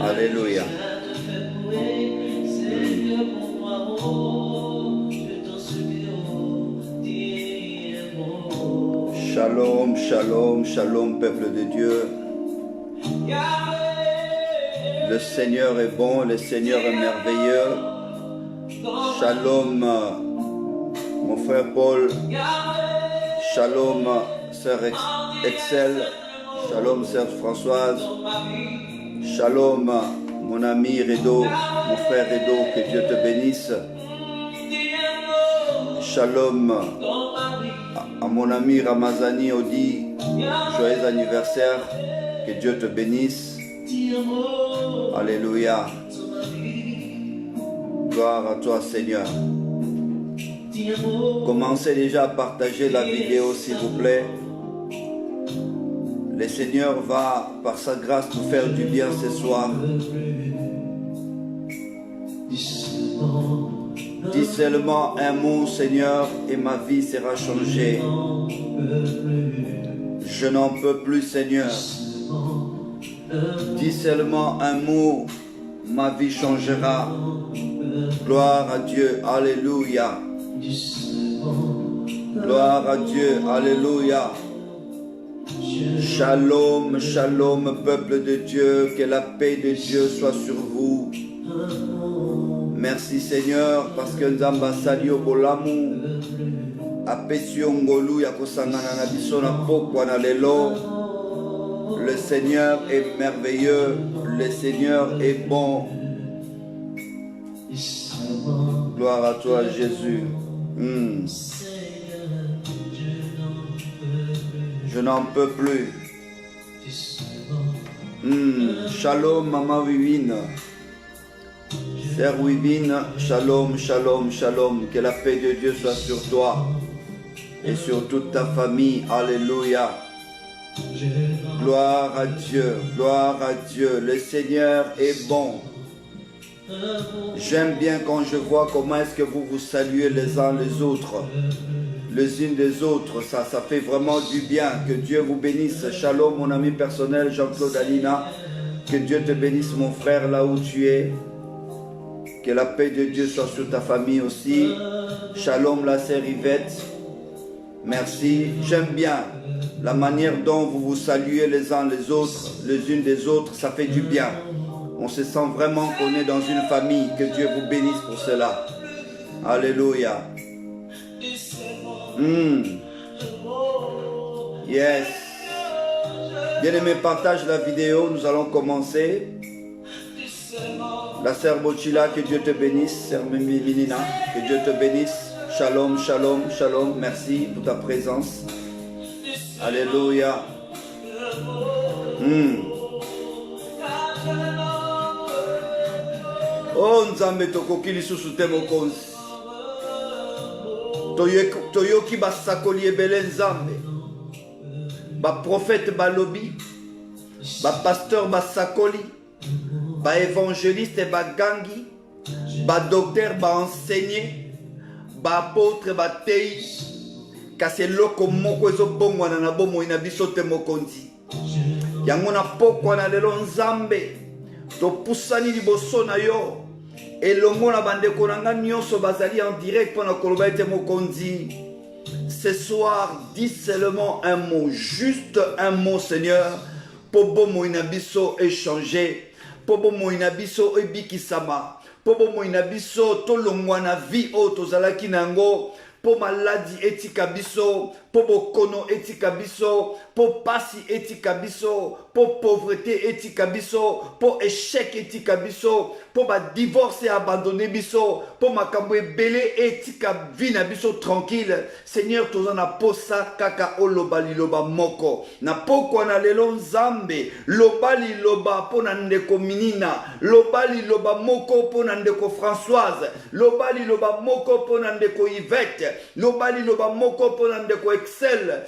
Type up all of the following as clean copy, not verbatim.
Alléluia. Shalom, shalom, shalom, peuple de Dieu. Le Seigneur est bon, le Seigneur est merveilleux. Shalom, mon frère Paul. Shalom, sœur Excel. Shalom, sœur Françoise. Shalom, mon ami Redo, mon frère Redo, que Dieu te bénisse. Shalom à mon ami Ramazani Odi, joyeux anniversaire, que Dieu te bénisse. Alléluia. Gloire à toi, Seigneur. Commencez déjà à partager la vidéo s'il vous plaît. Le Seigneur va par sa grâce nous faire du bien ce soir. Dis seulement un mot Seigneur et ma vie sera changée. Je n'en peux plus Seigneur. Dis seulement un mot, ma vie changera. Gloire à Dieu, alléluia. Gloire à Dieu, alléluia. Shalom, shalom, peuple de Dieu, que la paix de Dieu soit sur vous. Merci Seigneur, parce que Nzamba salio bolamu, apesio ngolu ya kosangana na biso na pokwa na lelo. Le Seigneur est merveilleux, le Seigneur est bon. Gloire à toi Jésus. Je n'en peux plus. Shalom Maman Wivine. Sœur Wivine, shalom, shalom, shalom. Que la paix de Dieu soit sur toi et sur toute ta famille. Alléluia. Gloire à Dieu, gloire à Dieu. Le Seigneur est bon. J'aime bien quand je vois comment est-ce que vous vous saluez les uns les autres. Les unes des autres, ça fait vraiment du bien. Que Dieu vous bénisse. Shalom mon ami personnel Jean-Claude Alina. Que Dieu te bénisse mon frère là où tu es. Que la paix de Dieu soit sur ta famille aussi. Shalom la sœur Yvette. Merci. J'aime bien la manière dont vous vous saluez les uns les autres, les unes des autres. Ça fait du bien. On se sent vraiment qu'on est dans une famille. Que Dieu vous bénisse pour cela. Alléluia. Yes. Bien-aimé, partage la vidéo. Nous allons commencer. La sœur Bochila, que Dieu te bénisse. Sœur Minina, que Dieu te bénisse. Shalom, shalom, shalom. Merci pour ta présence. Alléluia. Oh, Nzambe tokoki lisusu te mokonzi. Toyoki basakoli ebele Nzambe. Ba prophète balobi. Ba pasteur basakoli. Ba évangéliste ba gangi. Ba docteur ba enseigné. Ba apôtre ba tei. Kasi loko moko ezo bongwana na bomo ina biso te mokonzi. Yango na pokwa na lelo Nzambe. To pusani liboso na yo. Elongo na bandeko na nga nyonso bazali en direct pour na koloba ete mokonzi. Ce soir, dis seulement un mot, juste un mot Seigneur. Pobo mo inabiso échanger. Pobo mo inabiso ebikisama. Pobo mo inabiso tolongwa na vie o tozalaki nango. Po maladie etika biso, po bokono etika biso, po pasi etika biso, po pauvreté etika biso, po échec etika biso, po ba divorce abandonné biso, po makambo ebele etika vie na biso tranquille. Seigneur tozana posa kaka oloba liloba moko. Na pokwa na lelo Nzambe, loba liloba po na ndeko Minina, loba liloba moko po na ndeko Françoise, loba liloba moko po na ndeko Yvette. Lobali loba moko pona ndeko Excel.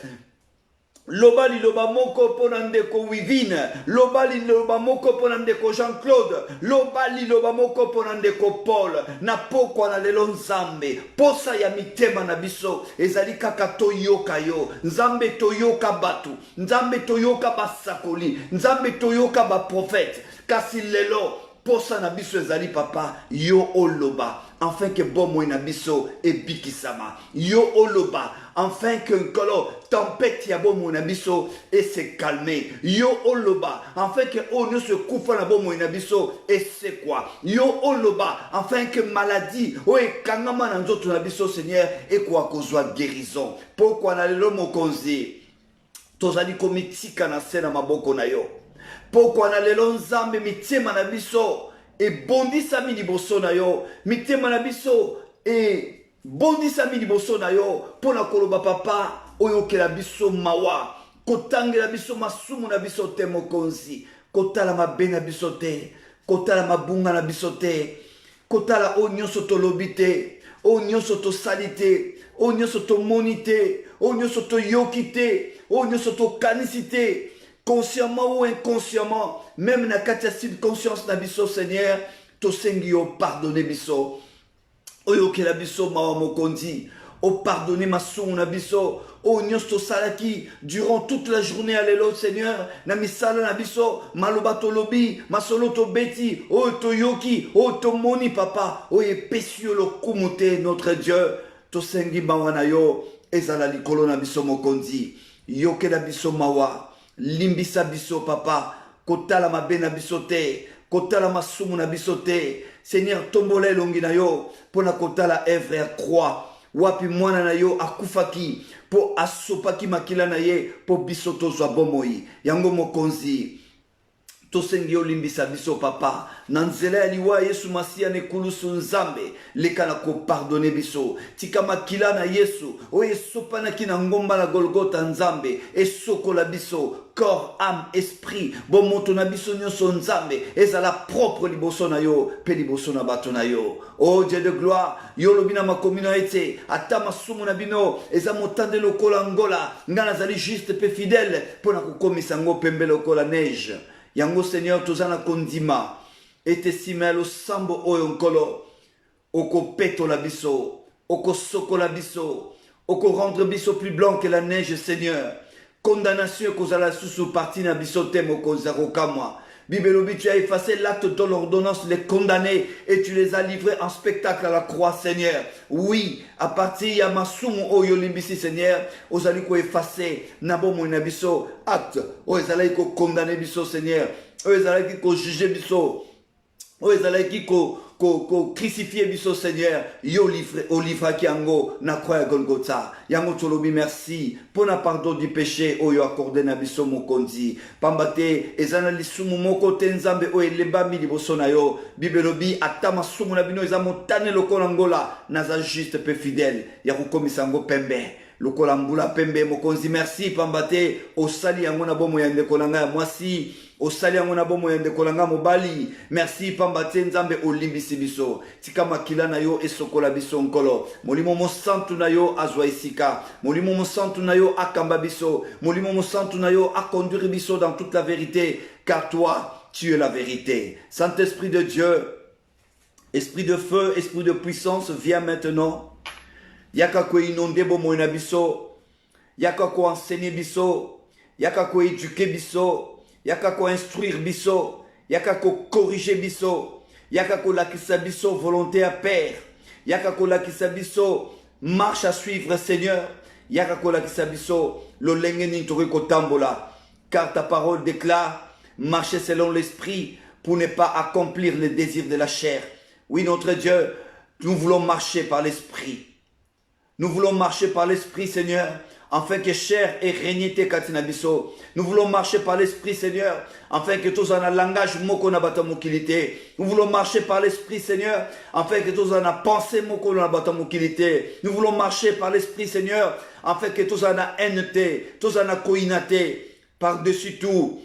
Lobali loba moko pona ndeko Wivine. Lobali loba moko pona ndeko Jean-Claude. Lobali loba moko pona ndeko Paul. Na pokwa na lelo Nzambe. Posa ya mitema na biso. Ezali kaka toyoka yo. Nzambe toyoka batu. Nzambe toyoka basakoli. Nzambe toyoka ba prophète. Kasi lelo posa na biso ezali papa yo oloba. Afin que bomo inabiso ebikisama. Yo oloba. Afin que kolo tempête ya bomo inabiso et se calmer. Yo oloba. Afin que ono se koufa na bomo inabiso et c'est quoi. Yo oloba. Afin que maladie o e kangama na nzoto na biso Seigneur et quoi kozwa guérison. Pourquoi na lelo mokonzi tozali komitika na se na maboko na yo. Pourquoi na lelo Nzambe mitema na biso et bondisami liboso na yo, mitema na biso et bondisami liboso na yo, pona koloba papa, oyokela biso mawa, kotangela biso masumu na biso te mokonzi, kotala mabe na biso te, kotala mabunga na biso te, kotala o nyonso tolobi te, o nyonso tosali te, o nyonso tomoni te, o nyonso toyoki te, o nyonso tokanisi te, consciemment ou inconsciemment, même na kati ya subconscience na biso Seigneur, tosengi yo pardonner biso. Oyokela biso mawa mokonzi, o pardonner masumu na biso, o nyonso salaki durant toute la journée à l'élo Seigneur, na misala na biso, maloba tolobi, masolo to beti, o toyoki, o tomoni papa, o epesi yo lokumu te notre Dieu, tosengi mawa na yo, ezala likolo na biso mokonzi, yokela biso mawa, limbisa biso papa, kotala mabe na biso te, kotala masumu na biso te, Seigneur tombola elongi na yo, pona kotala evre ya croix, wapi mwana na yo akufaki, po asopaki makila na ye, po biso tozwa bomoi, yango mokonzi, tosengi yo limbisa biso papa, na nzela ya liwa Yesu Masiya ne kulusu nzambe, leka na ko pardonner biso, tika makila na Yesu, oye sopanaki na ngomba na Golgotha nzambe, esokola biso, corps, âme, esprit, bon moto na biso nyonso nzambe, ezala propre liboso na yo, pe liboso na bato na yo. Oh Dieu de gloire, yo lobina makomino ete, ata masumu na bino, eza motande lokola ngola, nga nazali juste pe fidèle, pona kukomisa ngo pembe lokola neige. Yango Seigneur tozana kondima, ete simelo sambo oyo nkolo, oko peto la biso, oko soko la biso, oko rendre biso plus blanc que la neige Seigneur. Condamnation kozala sous parti na biso te mokozaro kamwa. Bibelobi, tu as effacé l'acte de l'ordonnance, les condamnés, et tu les as livrés en spectacle à la croix, Seigneur. Oui, à partir ya masumu oyo limbisi, Seigneur, ozali ko effacer nabo mo nabiso acte, o ezali ko condamner biso, Seigneur, o ezali ko juger biso, o ezali ko crucifié biso Seigneur, yo livre ki yango na croix Golgotha. Yango tolobi merci pour na pardon du péché o yo accordé na biso mokonzi. Pambate ezana lisumu moko te nzambe o elebami liboso na yo. Bibelobi atama sumu na bino eza motane lokola ngola naza juste pe fidèle. Ya kokomisa ngo pembe. Lokola mbula pembe mokonzi merci pambate osali yango na bomo ya ndeko na ngai mwasi. Osali yango na bomo ya ndeko na ngai mobali. Merci pambate nzambe olimbisi biso. Tika makila na yo esokola biso nkolo. Molimo mosantu na yo azwa isika. Molimo mosantu na yo akamba biso. Molimo mosantu na yo akonduire biso dans toute la vérité. Car toi, tu es la vérité. Saint-Esprit de Dieu, Esprit de feu, Esprit de puissance, viens maintenant. Yaka ko inonde bomo na biso. Yaka ko enseigner biso. Yaka ko éduquer biso. Yaka ko instruire biso, yaka ko corriger biso, yaka ko lakisa biso volonté à Père, yaka ko lakisa biso marche à suivre Seigneur, yaka ko lakisa biso lo lengeni tori ko tambola, car ta parole déclare marcher selon l'esprit pour ne pas accomplir les désirs de la chair. Oui notre Dieu, nous voulons marcher par l'esprit. Nous voulons marcher par l'esprit Seigneur, afin que chair et régner te katina biso. Nous voulons marcher par l'esprit Seigneur, afin que tous en a langage moko na bata mokilité. Nous voulons marcher par l'esprit Seigneur, afin que tous en a pensée moko na bata mokilité. Nous voulons marcher par l'esprit Seigneur, afin que tous en a haine, tous en a koinate, par-dessus tout.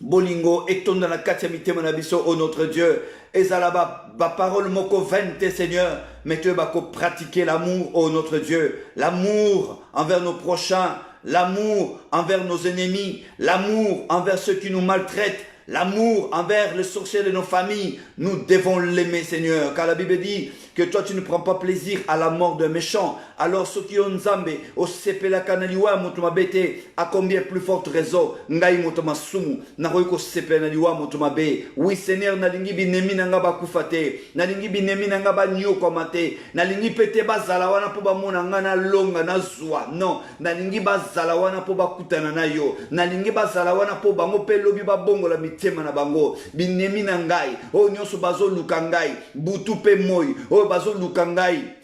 Bolingo et ton dans la katiamité mon abisso oh notre Dieu et zalaba ba parole moko vente Seigneur mais tu vas pratiquer l'amour oh notre Dieu, l'amour envers nos prochains, l'amour envers nos ennemis, l'amour envers ceux qui nous maltraitent, l'amour envers les sorciers de nos familles. Nous devons l'aimer Seigneur, car la Bible dit que toi tu ne prends pas plaisir à la mort d'un méchant. Alors ceux qui ont nzambe au sepela kanaliwa motuma bete à combien plus forte raison ngai motuma sumu na roiko sepela liwa motuma be. Oui Seigneur na lingi binemi nanga bakufate, na lingi binemi nanga ba nyoko mate, na lingi pete bazala wana po ba mona ngana longa na zwa. Non, na lingi bazala wana po bakutana na yo, na lingi bazala wana po bango pe lobi ba bongo la mitema na bango. Binemi nangai, o nyoso bazo lukangai, butu pe moi, o bazo lukangai.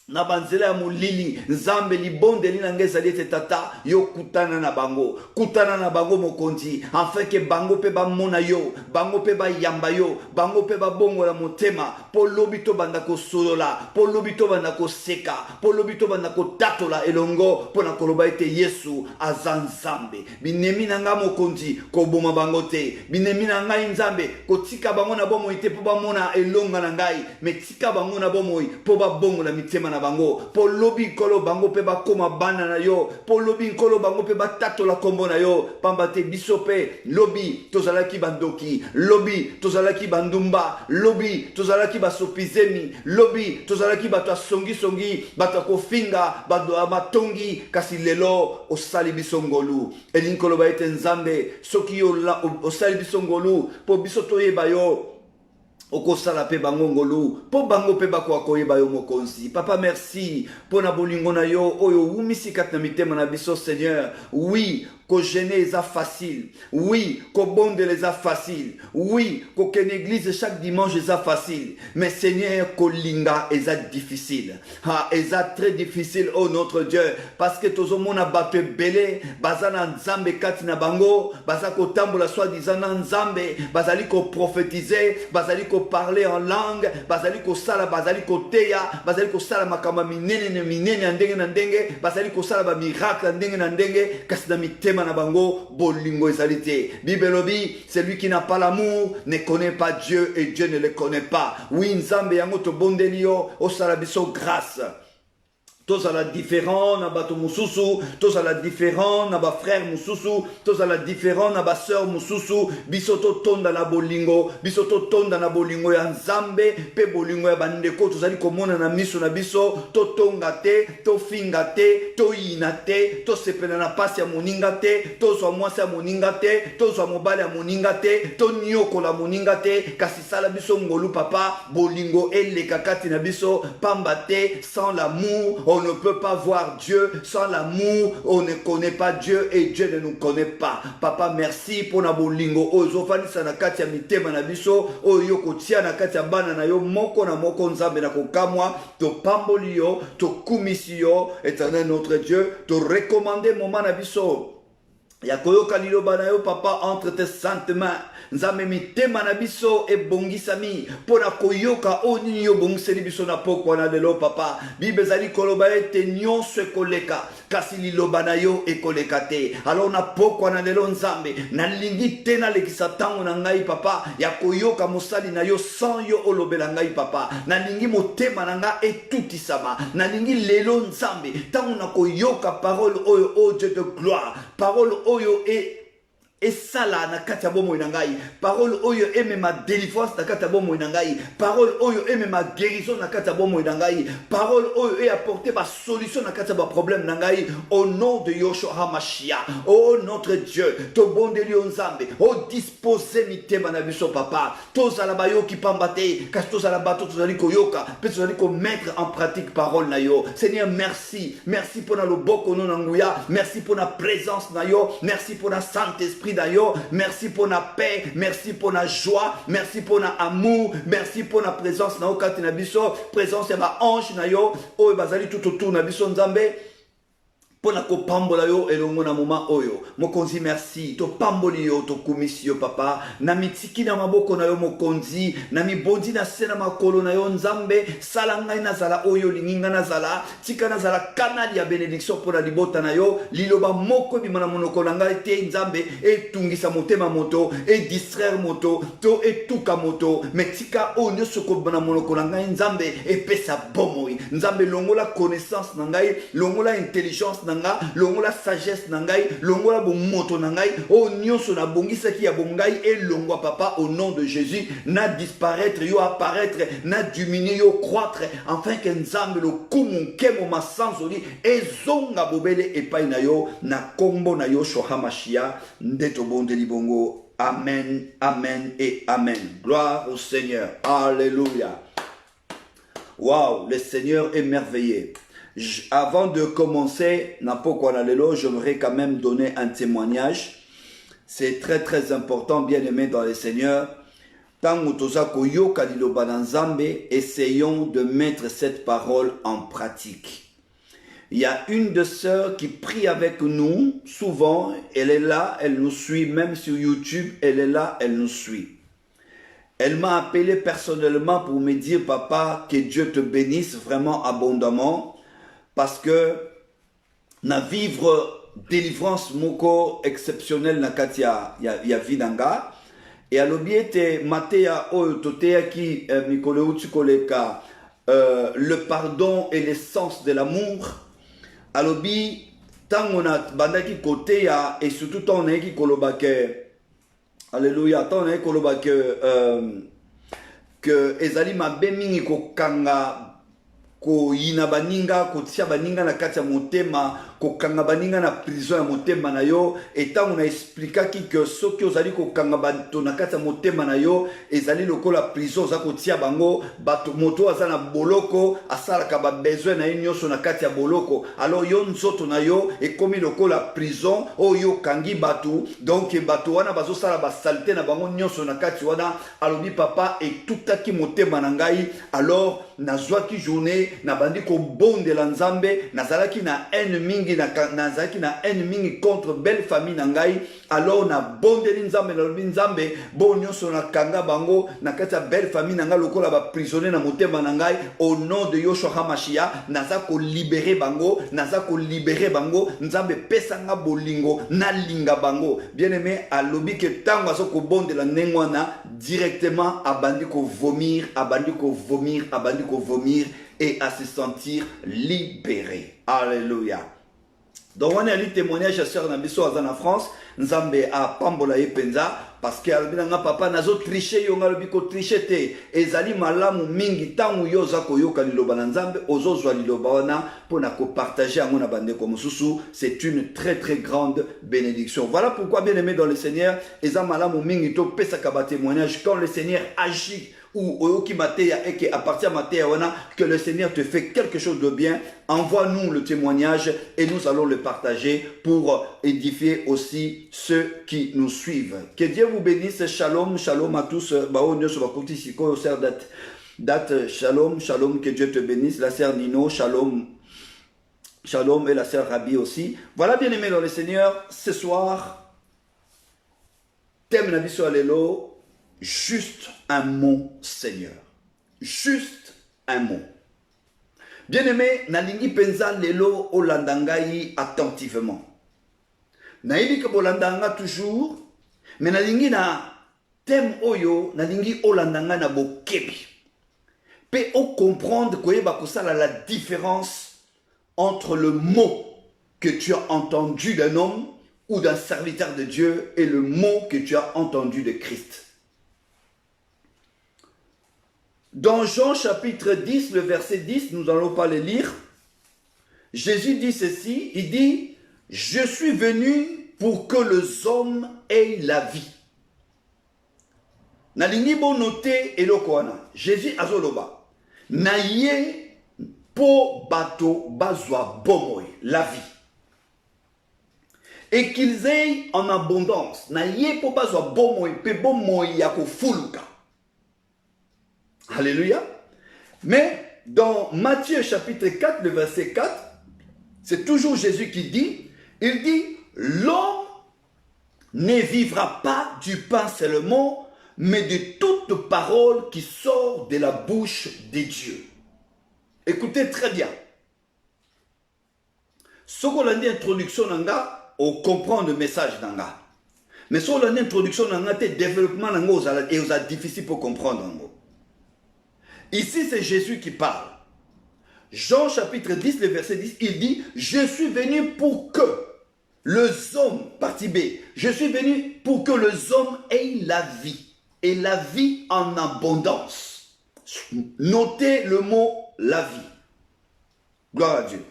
na banzela ya molili nzambe libondeli na ngai ezali ete tata yo kutana na bango mokonzi afin ke bango mpe bamona yo, bango mpe bayamba yo, bango mpe babongola motema mpo lobi tobanda kosolola, mpo lobi tobanda koseka, mpo lobi tobanda kotatola elongo mpo na koloba ete Yesu aza nzambe. Binemi na ngai mokonzi koboma bango te, binemi na ngai nzambe kotika bango na bomoi te mpo bamona elonga na ngai, me tika bango na bomoi mpo babongola mitema na bango, po lobi nkolo bango pe bakoma bana na yo, po lobi nkolo bango pe batatola kombo na yo, pamba te biso pe lobi tozalaki bandoki, lobi tozalaki bandumba, lobi tozalaki basopizemi, lobi tozalaki bato songi bato kofinga, bato matongi, kasi lelo osali biso ngolu. Elinkolo ba ete nzambe soki yo osali biso ngolu po biso toyeba yo okosala pe bango ngolu po bango pe bako koyeba yo mokonzi. Papa merci pour na bolingo na yo oyo umisi kat na mitema na biso Seigneur. Oui, ko gêner eza facile. Oui, ko bonde eza facile. Oui, ko ken église chaque dimanche eza facile. Mais Seigneur, ko linga eza difficile. Ha, eza très difficile oh notre Dieu, parce que tozo mona bato belé bazana nzambe kati na bango, bazako tambola soi-disant na nzambe, bazali ko prophétiser, bazali ko parler en langue, bazali ko sala, bazali ko teya, bazali ko sala makamba minene ndenge na ndenge, bazali ko sala ba miracle ndenge na ndenge, kasi na mitema na bango bolingo ezalite. Bibelobi, celui qui n'a pas l'amour ne connaît pas Dieu et Dieu ne le connaît pas. Oui, nzambe yango to bondelio o sala biso grâce. Tous à la différent na bato mususu, tous à la différent na ba frère mususu, tous à la différent na ba sœur mususu, bisoto tonda na bolingo, bisoto tonda na bolingo ya nzambe, pe bolingo ya bandeko tozali komona na miso na biso, to tonga te, to finga te, to ina te, to sepela na pasi ya moninga te, to zwa mwasi ya moninga te, to zwa mobali ya moninga te, to nyokola moninga te, kasi sala biso ngolu papa, bolingo eleka kati na biso, pamba te, sans l'amour, on ne peut pas voir Dieu. Sans l'amour, on ne connaît pas Dieu et Dieu ne nous connaît pas. Papa, merci pour na bolingo. Ozofani sana kati ya mitema na biso. Oyo kotia na kati ya bana na yo. Moko na moko nzambe na kokamwa. To pamboli yo, to kumisi yo. Éternel notre Dieu, to recommander moment na biso. Ya koyoka liloba na yo papa entre tes saintes mains. Nzambe mitema na biso e bongisami pona koyoka oni yo bongiseli biso na poko na lelo papa. Bible zali koloba ete nyonso koleka kasi liloba na yo e koleka te. Alors na poko na lelo nzambe na lingi te na lekisa tango na ngai papa ya koyoka mosali na yo sans yo olobela ngai papa. Na lingi motema na nga etutisama. Na lingi lelo nzambe tango na koyoka parole oyo oh Dieu de gloire, parole oyo et sala na kati ya bomoi na ngai, parole oyo eme ma délivrance na kati ya bomoi na ngai, parole oyo eme ma guérison na kati ya bomoi na ngai, parole oyo e apporter ba solution na kati ya ba problème na ngai, au nom de Yoshua HaMashiach. Oh notre Dieu, to bondeli nzambe, oh disposer mitema na biso papa, tozala ba yo ki pambate, kasi tozala bato tozali koyoka, pe tozali ko mettre en pratique parole na yo. Seigneur, merci, merci pour na loboko no na nguya, merci pour na présence na yo, merci pour na Saint-Esprit d'ailleurs, merci pour la paix, merci pour la joie, merci pour l'amour, merci pour la présence na okati na biso, présence ya ba ange na yo, oyo bazali tout autour na biso nzambe. Pona ko pambola yo elongo na moma oyo. Mokonzi merci. To pamboli yo to kumisi yo papa. Na mitiki na maboko na yo mokonzi. Na mibondi na sena makolo na yo nzambe. Sala ngai na zala oyo linginga na zala. Tika na zala kanali ya benediction pona libota na yo. Liloba moko bimana monoko na ngai te nzambe. E tungisa motema moto. E distraire moto. To e tuka moto. Metika onyo soko bana monoko na ngai nzambe. E pesa bomoi. Nzambe longola connaissance na ngai. Longola intelligence na longola sagesse na ngai, longola bomoto na ngai, o nyonso na bongisa ki ya bongai et longwa papa au nom de Jésus, na disparaître yo apparaître, na diminuer yo croître, afin que nzambe lo kumu kemo masanzoli ezonga bobele epai na yo na kombo na yo Yoshua HaMashiach ndeto bondeli bongo. Amen, amen et amen. Gloire au Seigneur. Alléluia. Waouh, le Seigneur est merveilleux. Avant de commencer, j'aimerais quand même donner un témoignage. C'est très très important, bien aimé dans le Seigneur. tango toza koyoka liloba na Nzambe, essayons de mettre cette parole en pratique. Il y a une de sœurs qui prie avec nous, souvent, elle est là, elle nous suit, même sur YouTube, elle est là, elle nous suit. Elle m'a appelé personnellement pour me dire, papa, que Dieu te bénisse vraiment abondamment, parce que na vivre délivrance moko exceptionnelle na kati ya vidanga, et alobi ete mateya oyo toteyaki mikolo uti koleka le pardon et l'essence de l'amour. Alobi tango na bandaki kote ya et surtout tango na yeki koloba ke alléluia tango na yeki koloba que ezali mabe mingi kokanga ko yina baninga kotia baninga na kati ya motema kokanga baninga na prison ya motema na yo etango na explikaki que soki ozali kokanga bato na kati ya motema na yo ezali lokola prison oza kotia bango bato moto aza na boloko asalaka ba besoin na ye nyonso na kati ya boloko alors yo nzoto na yo ekomi lokola prison oyo kangi bato donc bato wana bazosala basalite na bango nyonso na kati wana alobi papa etutaki motema na ngai alors nazwaki journée na bandi ko bondela Nzambe nazalaki na haine mingi nazalaki na haine mingi contre belle famille na ngai alors na bondeli Nzambe na lobi Nzambe bo nyonso na kanga bango na kati ya belle famille na ngai lokola ba prisonnier na motema na ngai au nom de Yoshua HaMashiach naza ko libérer bango Nzambe pesa nga bolingo na linga bango bien aimé alobi ke tango azo ko bondela nengwana directement abandi ko vomir et à se sentir libéré. Alléluia. Donc on a lu témoignage à sœur Nabiso en France, Nzambe a pambola yepenza parce que albinanga papa nazo tricher yonga lobiko tricher te ezali malamu mingi tangu yoza koyoka liloba na Nzambe ozozwa liloba wana pona ko partager à mon abandé comme susu, c'est une très très grande bénédiction. Voilà pourquoi bien aimé dans le Seigneur, eza malamu mingi to pesa ka témoignage quand le Seigneur agit ou Oyoki Mateya et qu'à partir de Mateya que le Seigneur te fait quelque chose de bien, envoie-nous le témoignage et nous allons le partager pour édifier aussi ceux qui nous suivent. Que Dieu vous bénisse, shalom, shalom à tous. Date, shalom, shalom, que Dieu te bénisse. La sœur Nino, shalom, shalom et la sœur Rabi aussi. Voilà bien aimé dans le Seigneur, ce soir, thème Nabi Soalelo. Juste un mot, Seigneur. Juste un mot. Bien-aimé, nalingi penza lelo olandangai attentivement. Naïbi que bolandanga toujours, mais nalingi na thème oyo, nalingi olandanga na bokebi. Pe o comprendre la différence entre le mot que tu as entendu d'un homme ou d'un serviteur de Dieu et le mot que tu as entendu de Christ. Dans Jean chapitre 10, le verset 10, nous n'allons pas le lire. Jésus dit ceci, il dit, je suis venu pour que les hommes aient la vie. Nalingi bo noté elokwana. Jésus azoloba. Naye po bato bazwa bomoy, la vie. Et qu'ils aient en abondance. Naye po bazwa bomoy, pe bomoy yako fuluka. Alléluia. Mais dans Matthieu chapitre 4, le verset 4, c'est toujours Jésus qui dit, il dit, l'homme ne vivra pas du pain seulement, mais de toute parole qui sort de la bouche de Dieu. Écoutez très bien. Ce qu'on a dit introduction nanga, on comprend le message nanga. Mais ce qu'on a dit introduction nanga, c'est développement nanga, et c'est difficile pour comprendre nanga. Ici, c'est Jésus qui parle. Jean chapitre 10, le verset 10, il dit, je suis venu pour que les hommes, partie B, je suis venu pour que les hommes aient la vie, et la vie en abondance. Notez le mot la vie. Gloire à Dieu.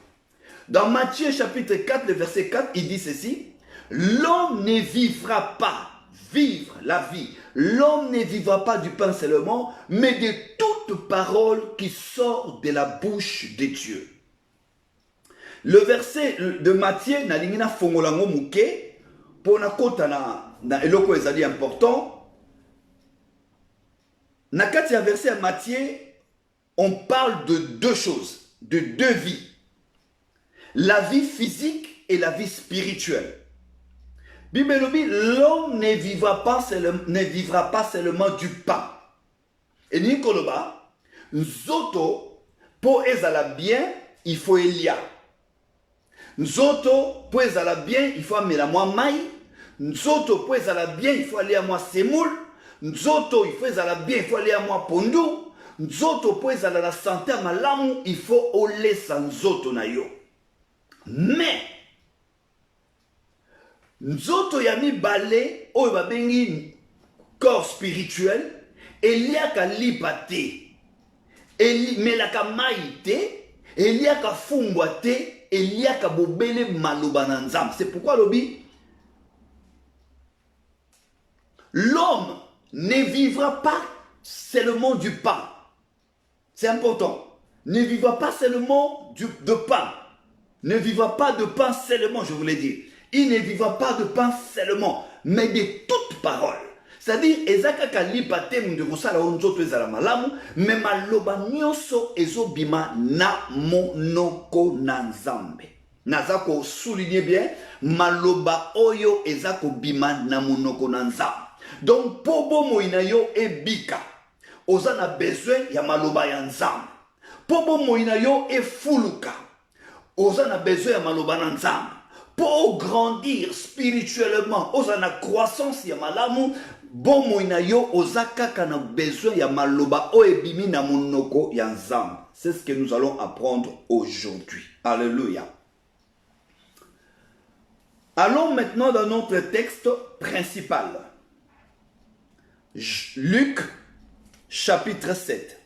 Dans Matthieu chapitre 4, le verset 4, il dit ceci, l'homme ne vivra pas, vivre la vie, l'homme ne vivra pas du pain seulement, mais de toute parole qui sort de la bouche de Dieu. Le verset de Matthieu, na lingina fongolango muke, pour na kota na eloko ezali important, Nakati a verset à Matthieu, on parle de deux choses, de deux vies. La vie physique et la vie spirituelle. Bible dit, l'homme ne vivra pas seulement du pain. Et Nikoloba, Nzoto, pour ezala bien, il faut Elia. Nzoto, pour ezala bien, il faut amela moi mai. Nzoto, pour ezala bien, il faut aller à moi semoul. Nzoto, il faut ezala bien, il faut aller à moi pondu. Nzoto, pour ezala la santé à malamu, il faut ole sa nzoto na yo. Mais, nzoto yami balé, oyo babengi corps spirituel, eliaka lipate, melaka maïte, eliaka fumbwate, eliaka bobele maloba na nzambe. C'est pourquoi lobi, l'homme ne vivra pas seulement du pain. C'est important. Ne vivra pas seulement de pain. Ne vivra pas de pain seulement, je vous l'ai dit. Il ne vivra pas de pain seulement, mais de toute parole. C'est-à-dire, ezaka kalipate mundekosala onzoto ezala malamu, mais maloba nyonso ezobima na monoko na nzambe. Nazako souligner bien, maloba oyo ezako bima na monoko na nzambe. Donc, pobo moina yo ebika. Oza na besoin ya maloba ya nzambe. Pobo moina yo efuluka. Oza na besoin ya maloba na nzambe. Pour grandir spirituellement, oza na croissance ya malamu, bon moina yo oza kaka na besoin ya maloba o ebimi na monoko ya nzambe. C'est ce que nous allons apprendre aujourd'hui. Alléluia. Allons maintenant dans notre texte principal. Luc chapitre 7.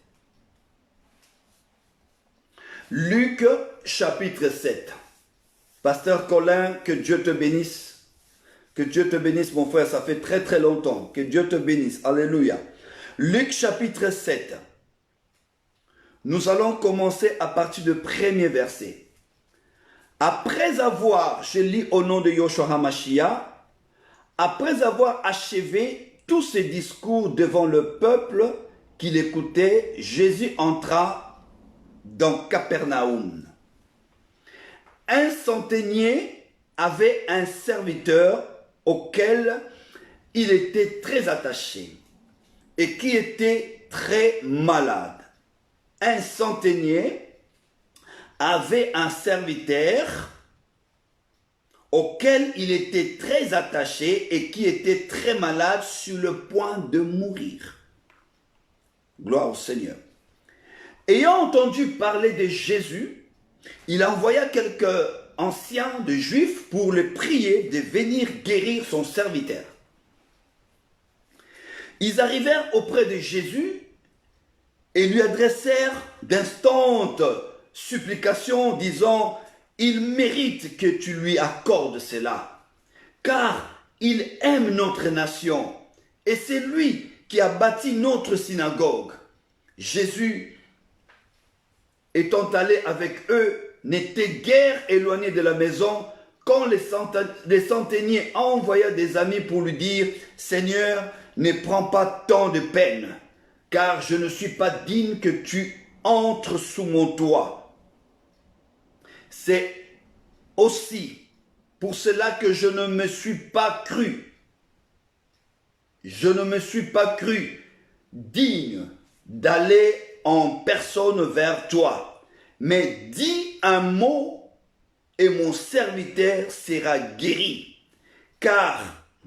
Luc chapitre 7. Pasteur Colin, que Dieu te bénisse. Que Dieu te bénisse, mon frère. Ça fait très très longtemps. Que Dieu te bénisse. Alléluia. Luc chapitre 7. Nous allons commencer à partir du premier verset. Après avoir, je lis au nom de Yoshua HaMashiach, après avoir achevé tous ses discours devant le peuple qui l'écoutait, Jésus entra dans Capernaum. Un centenier avait un serviteur auquel il était très attaché et qui était très malade. Un centenier avait un serviteur auquel il était très attaché et qui était très malade sur le point de mourir. Gloire au Seigneur. Ayant entendu parler de Jésus, il envoya quelques anciens de Juifs pour le prier de venir guérir son serviteur. Ils arrivèrent auprès de Jésus et lui adressèrent d'instantes supplications, disant « Il mérite que tu lui accordes cela, car il aime notre nation, et c'est lui qui a bâti notre synagogue. » Jésus, étant allé avec eux, n'était guère éloigné de la maison quand les centeniers envoya des amis pour lui dire « Seigneur, ne prends pas tant de peine, car je ne suis pas digne que tu entres sous mon toit. C'est aussi pour cela que je ne me suis pas cru. Je ne me suis pas cru digne d'aller en personne vers toi. Mais dis un mot et mon serviteur sera guéri. Car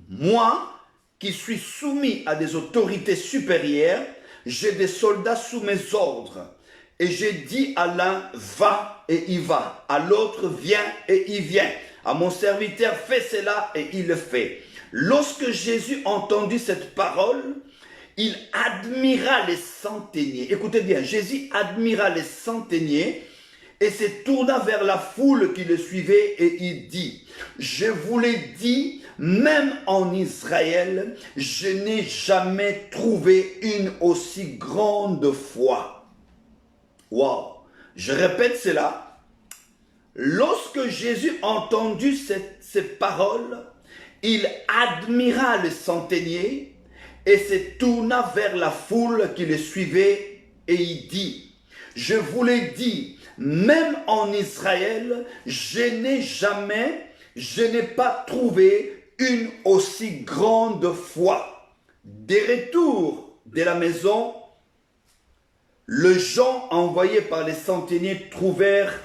moi, qui suis soumis à des autorités supérieures, j'ai des soldats sous mes ordres. Et j'ai dit à l'un, va et il va. À l'autre, viens et il vient. À mon serviteur, fais cela et il le fait. Lorsque Jésus entendit cette parole, il admira les centeniers. Écoutez bien, Jésus admira les centeniers et se tourna vers la foule qui le suivait et il dit, je vous l'ai dit, même en Israël, je n'ai jamais trouvé une aussi grande foi. Wow! Je répète cela. Lorsque Jésus entendit ces paroles, il admira le centenier et se tourna vers la foule qui le suivait et il dit, je vous l'ai dit, même en Israël, je n'ai pas trouvé une aussi grande foi. Des retours de la maison, les gens envoyés par les centeniers trouvèrent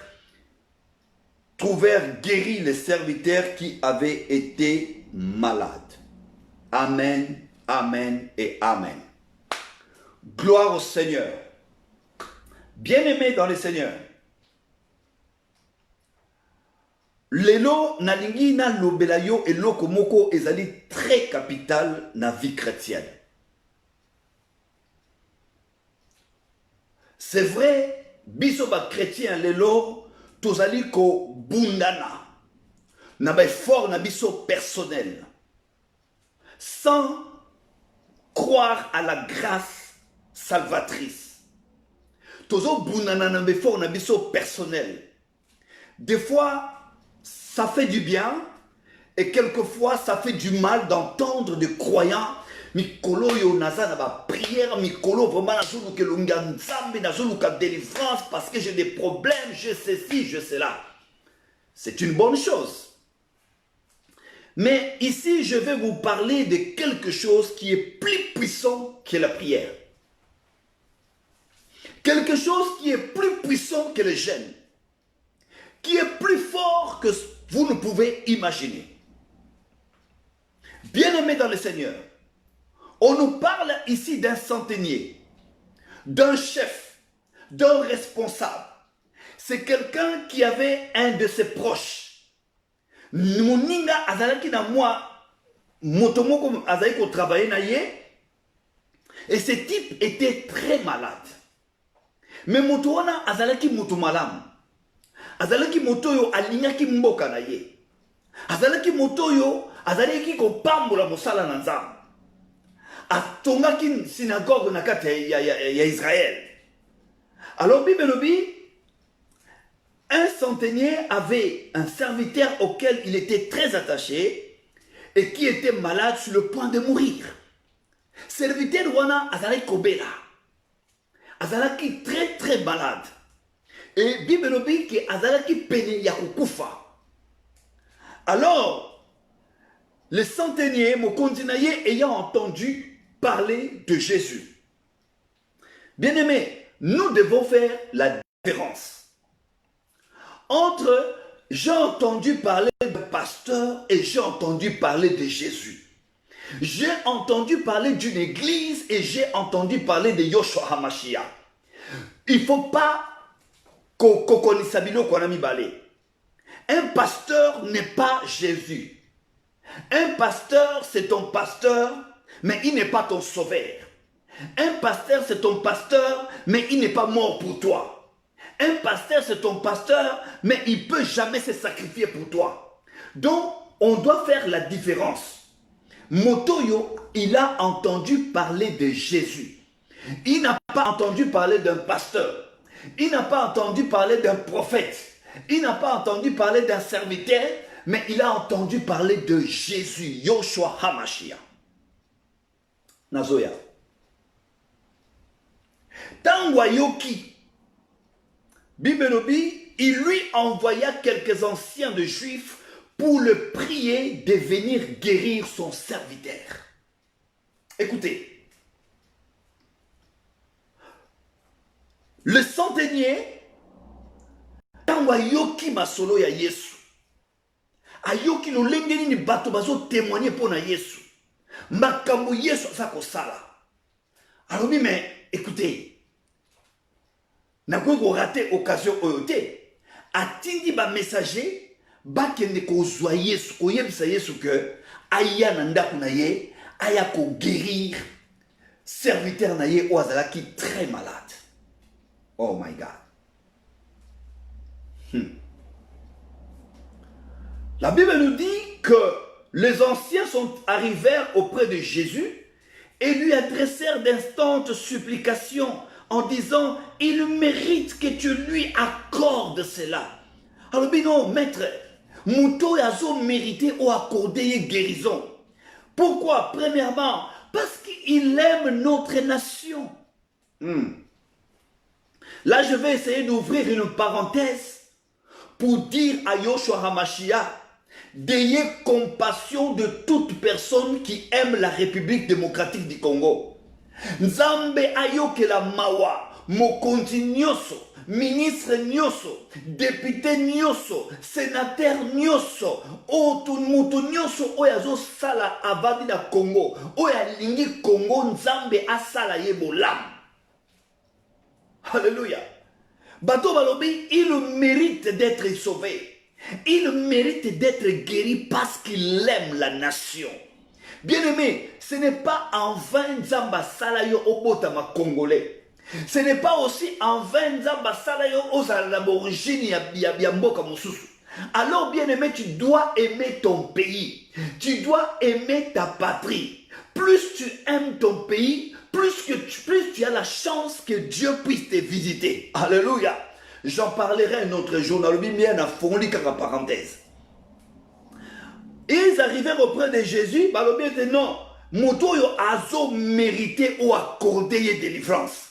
guéris les serviteurs qui avaient été malades. Amen, amen et amen. Gloire au Seigneur. Bien-aimés dans le Seigneur, lelo nalingi na lobela yo eloko moko ezali très capital na vie chrétienne. C'est vrai, biso ba chrétien lelo tozali ko bundana na ba effort na biso personnel sans croire à la grâce salvatrice. Tozo bundana na ba effort na biso personnel. Des fois ça fait du bien et quelquefois ça fait du mal d'entendre des croyants mikolo yo naza na ba prière mikolo vraiment nazulu ke longa nzambe nazulu ka délivrance parce que j'ai des problèmes, je sais ci, je sais là. C'est une bonne chose. Mais ici je vais vous parler de quelque chose qui est plus puissant que la prière. Quelque chose qui est plus puissant que le jeûne. Qui est plus fort que vous ne pouvez imaginer. Bien-aimés dans le Seigneur, on nous parle ici d'un centenier, d'un chef, d'un responsable. C'est quelqu'un qui avait un de ses proches. Moninga azalaki na moi, motomoko azalaki ko travailler na ye, et ce type était très malade. Mais motoana azalaki moto malamu. Azalaki moto yo alingaki mboka na ye. Azalaki moto yo azalaki ko pambola mosala na nzambe. Atongaki synagogue na kati ya Israël. Alors Bible dit, un centenier avait un serviteur auquel il était très attaché et qui était malade sur le point de mourir. Serviteur wana azalaki kobela. Azalaki très très malade. Et Bible dit que azalaki pene ya kukufa. Alors, le centenier, Mokondinaye, ayant entendu parler de Jésus. Bien-aimés, nous devons faire la différence entre j'ai entendu parler de pasteur et j'ai entendu parler de Jésus. J'ai entendu parler d'une église et j'ai entendu parler de Yoshua HaMashiach. Il ne faut pas un pasteur n'est pas Jésus. Un pasteur, c'est ton pasteur, mais il n'est pas ton sauveur. Un pasteur, c'est ton pasteur, mais il n'est pas mort pour toi. Un pasteur, c'est ton pasteur, mais il ne peut jamais se sacrifier pour toi. Donc, on doit faire la différence. Motoyo, il a entendu parler de Jésus. Il n'a pas entendu parler d'un pasteur. Il n'a pas entendu parler d'un prophète. Il n'a pas entendu parler d'un serviteur, mais il a entendu parler de Jésus, Yoshua HaMashiach. Nazoya. Tangwayoki, Bibelobi, il lui envoya quelques anciens de Juifs pour le prier de venir guérir son serviteur. Écoutez. Le centenier, Tangwayoki masolo ya Yesu. Ayoki no lengeni ni bato bazo témoigner pour na Yesu. Makambo Yesu sa kosala. Alors mais écoutez, na ko rater occasion oyote. Atindi ba messager ba kende ko zwa Yesu, ko yebisa Yesu que aya na ndaku na ye, aya ko guérir serviteur na ye o azalaki très malade. Oh my God. La Bible nous dit que les anciens sont arrivés auprès de Jésus et lui adressèrent d'instantes supplications en disant « Il mérite que tu lui accordes cela. » Alors, non, maître, Mouto yazo mérité ou accordé guérison. Pourquoi? Premièrement, Parce qu'il aime notre nation. Là, je vais essayer d'ouvrir une parenthèse pour dire à Yoshua HaMashiach, d'ayez compassion de toute personne qui aime la République démocratique du Congo. Nzambe ayokela mawa, mokonzi nyoso, ministre nyoso, député nyoso, sénateur nyoso, mutu nyoso oyazo sala avadi na Congo, oya lingi Congo nzambe asala ye bolam. Alléluia. Bato balobi, il mérite d'être sauvé. Il mérite d'être guéri parce qu'il aime la nation. Bien-aimé, ce n'est pas en vain Nzamba Salayo Obotama Congolais. Ce n'est pas aussi en vain Nzamba Salayo Ozalaborigine Yamboka Mosusu. Alors, bien-aimé, tu dois aimer ton pays. Tu dois aimer ta patrie. Plus tu aimes ton pays, plus tu as la chance que Dieu puisse te visiter. Alléluia. J'en parlerai un autre jour. Dans le bien à Fonli car parenthèse. Ils arrivèrent auprès de Jésus. Bah le bien dit non. Motoyo azo mérité ou accordé délivrance.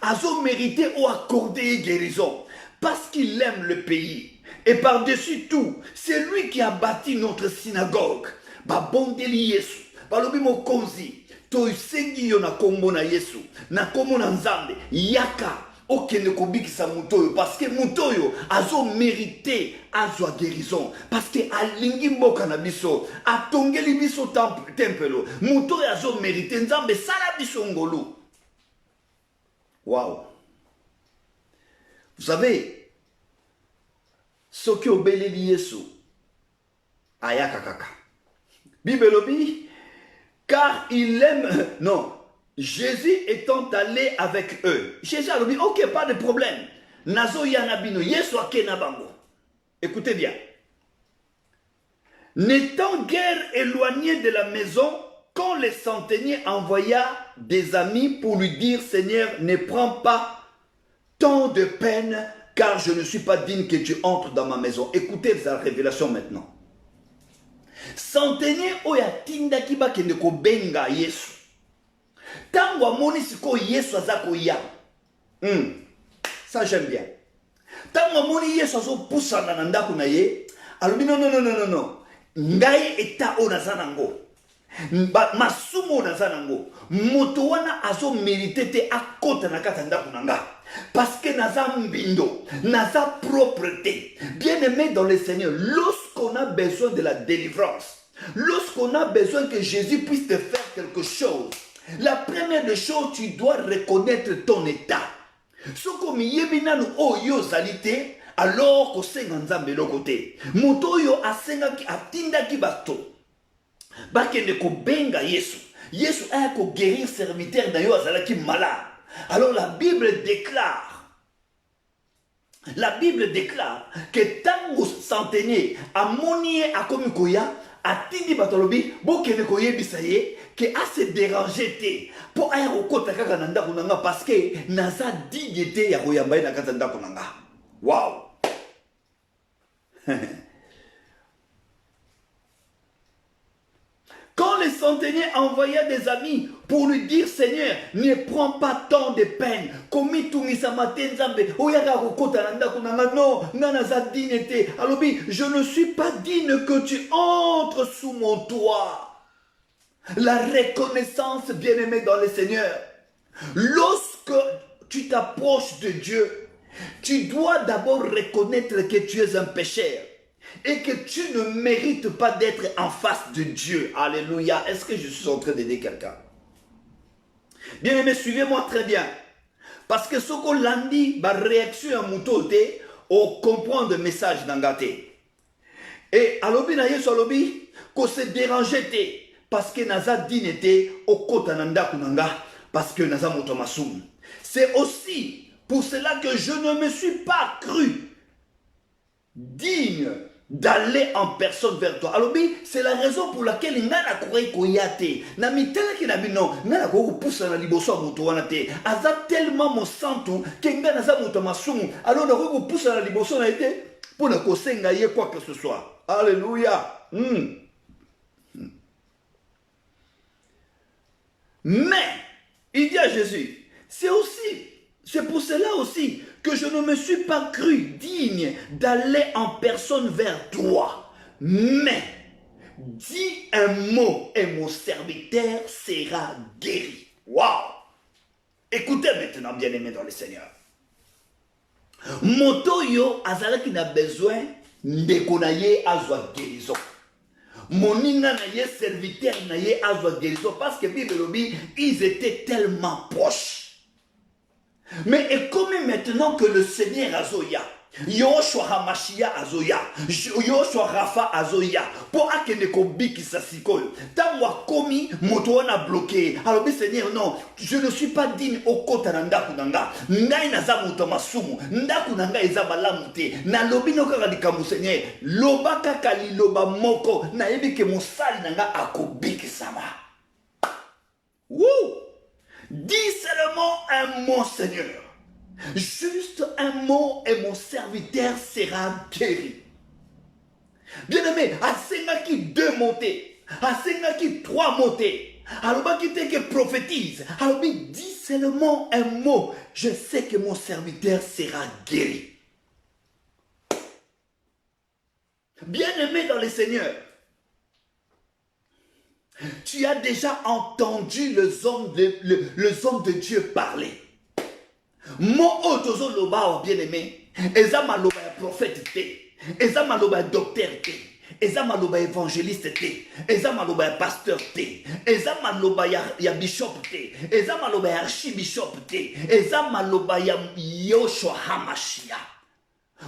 Azo mérité ou accordé guérison. Parce qu'il aime le pays. Et par-dessus tout, c'est lui qui a bâti notre synagogue. Bah bondeli Yesu. Bah le bien konzi. To sengi yo na kombo na Yesu. Na kombo na Nzambe. Yaka. Okende kobikisa mutoyo parce que mutoyo azo mérité azwa guérison parce que alingi mboka na biso atongeli biso tempelo mutoyo azo mérité nzambe sala biso ngolu. Waouh. Vous savez ce que obeleli Yesu ayaka kaka bibelobi car il aime non. Jésus étant allé avec eux, Jésus a dit, ok, pas de problème. Nazo yanabino, yesu akena bango. Écoutez bien. N'étant guère éloigné de la maison, quand le centenier envoya des amis pour lui dire, Seigneur, ne prends pas tant de peine, car je ne suis pas digne que tu entres dans ma maison. Écoutez la révélation maintenant. Centenier oya tinda kiba kende ko benga Yesu. Tango amoni siko Yesu azako ya. Ça j'aime bien. Tango amoni Yesu azo pusana na ndako na ye, alobi non. Ngai eta onazanango. Masumo onazanango. Moto wana azo mérité te akota na kata ndako na nga. Parce que naza mbindo, naza propreté. Bien-aimé dans le Seigneur, lorsqu'on a besoin de la délivrance, lorsqu'on a besoin que Jésus puisse te faire quelque chose, la première des choses, tu dois reconnaître ton état. Ce comme yebinanu o yo zalité, alors que c'est nzambe le côté. Moto yo asenga ki atinda ki bato. Bakende ko benga Yesu. Yesu a ko guérir serviteur na yo azalaki malade. Alors la Bible déclare que tango centenier amonié akomikoya atindi batolobi bokene ko yebisa ye que a se déranger te pour aya kokota kaka na ndako nanga parce que naza dignité ya koyamba na kata ndako nanga. Wow. Quand le centenier envoya des amis pour lui dire, Seigneur, ne prends pas tant de peine. Alors, je ne suis pas digne que tu entres sous mon toit. La reconnaissance, bien-aimé dans le Seigneur. Lorsque tu t'approches de Dieu, tu dois d'abord reconnaître que tu es un pécheur. Et que tu ne mérites pas d'être en face de Dieu. Alléluia. Est-ce que je suis en train d'aider quelqu'un? Bien aimé, suivez-moi très bien. Parce que ce qu'on l'a dit, ma réaction à mon toté, on comprend le message d'Angaté. Et alobi na yesu alobi, qu'on se dérangeait, parce que naza dinete au kotananda kunanga, parce que naza motomasum. C'est aussi pour cela que je ne me suis pas cru digne d'aller en personne vers toi. Alors, c'est la raison pour laquelle il n'a pas koyate. Na mitela ki na bino, na ko poussa na liboso moto wana te. Aza tellement mon santo que ngana za moto masumu. Alors na ko poussa na liboso na été pour na ko senga ye quoi que ce soit. Alléluia. Mais, il dit à Jésus, c'est pour cela aussi que je ne me suis pas cru digne d'aller en personne vers toi. Mais, dis un mot et mon serviteur sera guéri. Waouh! Écoutez maintenant, bien-aimés dans le Seigneur. Moto yo azalaki na besoin ndeko na ye azwa guérison. Moninga na ye serviteur na ye azwa guérison parce que Bible lobi ils étaient tellement proches. Mais et comme maintenant que le Seigneur azoya, Yoshua Hamashia azoya, Yoshua Rafa azoya, pour akende ko bikisa sikoyo. Tanwa komi moto wana bloqué. Alors Seigneur non, je ne suis pas digne au kota na ndaku nanga. Ngai naza moto masumu, ndaku nanga eza malamu te. Na lobi no kaka likamu Seigneur, loba kaka liloba moko na yebi ke mosali nanga akobikisama. Wouh! Dis seulement un mot, Seigneur. Juste un mot et mon serviteur sera guéri. Bien-aimé, à Sengaki 2 montées, à Sengaki 3 montées, alors qui que prophétise, alors dis seulement un mot, je sais que mon serviteur sera guéri. Bien-aimé dans le Seigneur, tu as déjà entendu les hommes de Dieu parler. Mon otozo loba bien-aimé, eza maloba ya prophète te, eza maloba ya docteur te, eza maloba ya évangéliste te, eza maloba ya pasteur te, eza maloba ya bishop te, eza maloba ya archibishop te, eza maloba ya Yoshua Hamashia.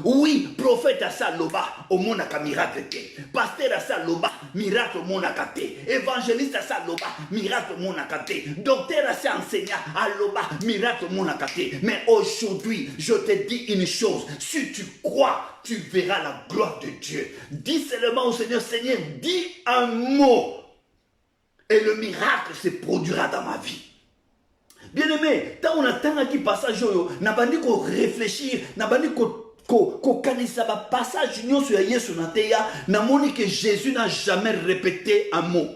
Oui, prophète à ça loba, au monaka miracle te. Pasteur à ça loba, miracle monaka te. Évangéliste à ça loba, miracle monaka te. Docteur à ça enseignant, à loba, miracle monaka te. Mais aujourd'hui, je te dis une chose. Si tu crois, tu verras la gloire de Dieu. Dis seulement au Seigneur, Seigneur, dis un mot. Et le miracle se produira dans ma vie. Bien-aimé, tant on attend à qui passage, n'a pas dit qu'on réfléchir, n'a pas dit qu'on kanisa ba passage nyonso ya Yesu na teya na moni que Jésus n'a jamais répété un mot.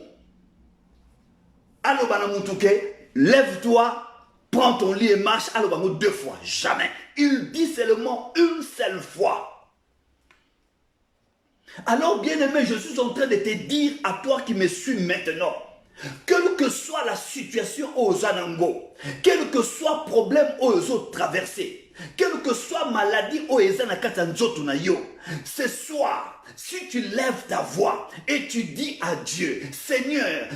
Allo bana mutuke, lève-toi, prends ton lit et marche, allo bana 2 fois, jamais. Il dit seulement une seule fois. Alors bien-aimé, je suis en train de te dire à toi qui me suis maintenant, quelle que soit la situation aux Anango, quel que soit le problème aux autres traversés, quelle que soit la maladie aux Ezanakatanzotu na yo, ce soir, si tu lèves ta voix et tu dis à Dieu, Seigneur,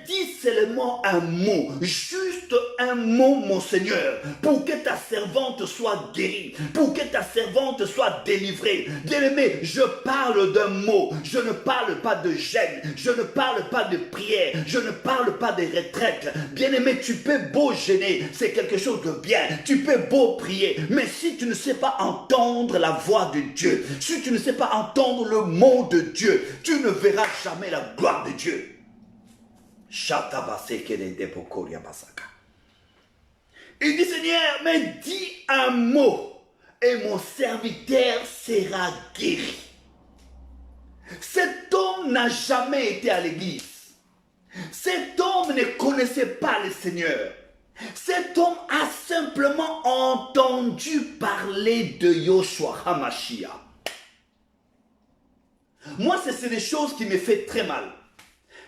dis seulement un mot, juste un mot, mon Seigneur, pour que ta servante soit guérie, pour que ta servante soit délivrée. Bien-aimé, je parle d'un mot, je ne parle pas de gêne, je ne parle pas de prière, je ne parle pas de retraite. Bien-aimé, tu peux beau gêner, c'est quelque chose de bien, tu peux beau prier, mais si tu ne sais pas entendre la voix de Dieu, si tu ne sais pas entendre le mot de Dieu, tu ne verras jamais la gloire de Dieu. Il dit, Seigneur, mais dis un mot et mon serviteur sera guéri. Cet homme n'a jamais été à l'église. Cet homme ne connaissait pas le Seigneur. Cet homme a simplement entendu parler de Yoshua Hamashia. Moi, c'est des choses qui me font très mal.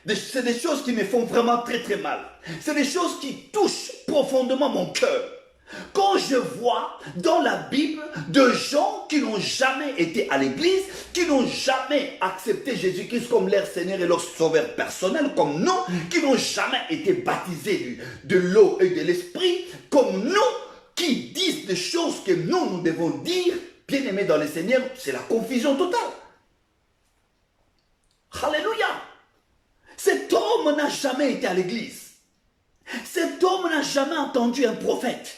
C'est des choses qui me font vraiment très très mal. C'est des choses qui touchent profondément mon cœur. Quand je vois dans la Bible de gens qui n'ont jamais été à l'église, qui n'ont jamais accepté Jésus-Christ comme leur Seigneur et leur Sauveur personnel, comme nous, qui n'ont jamais été baptisés de l'eau et de l'Esprit, comme nous, qui disent des choses que nous devons dire, bien-aimés dans le Seigneur, c'est la confusion totale. Alléluia! Cet homme n'a jamais été à l'église. Cet homme n'a jamais entendu un prophète.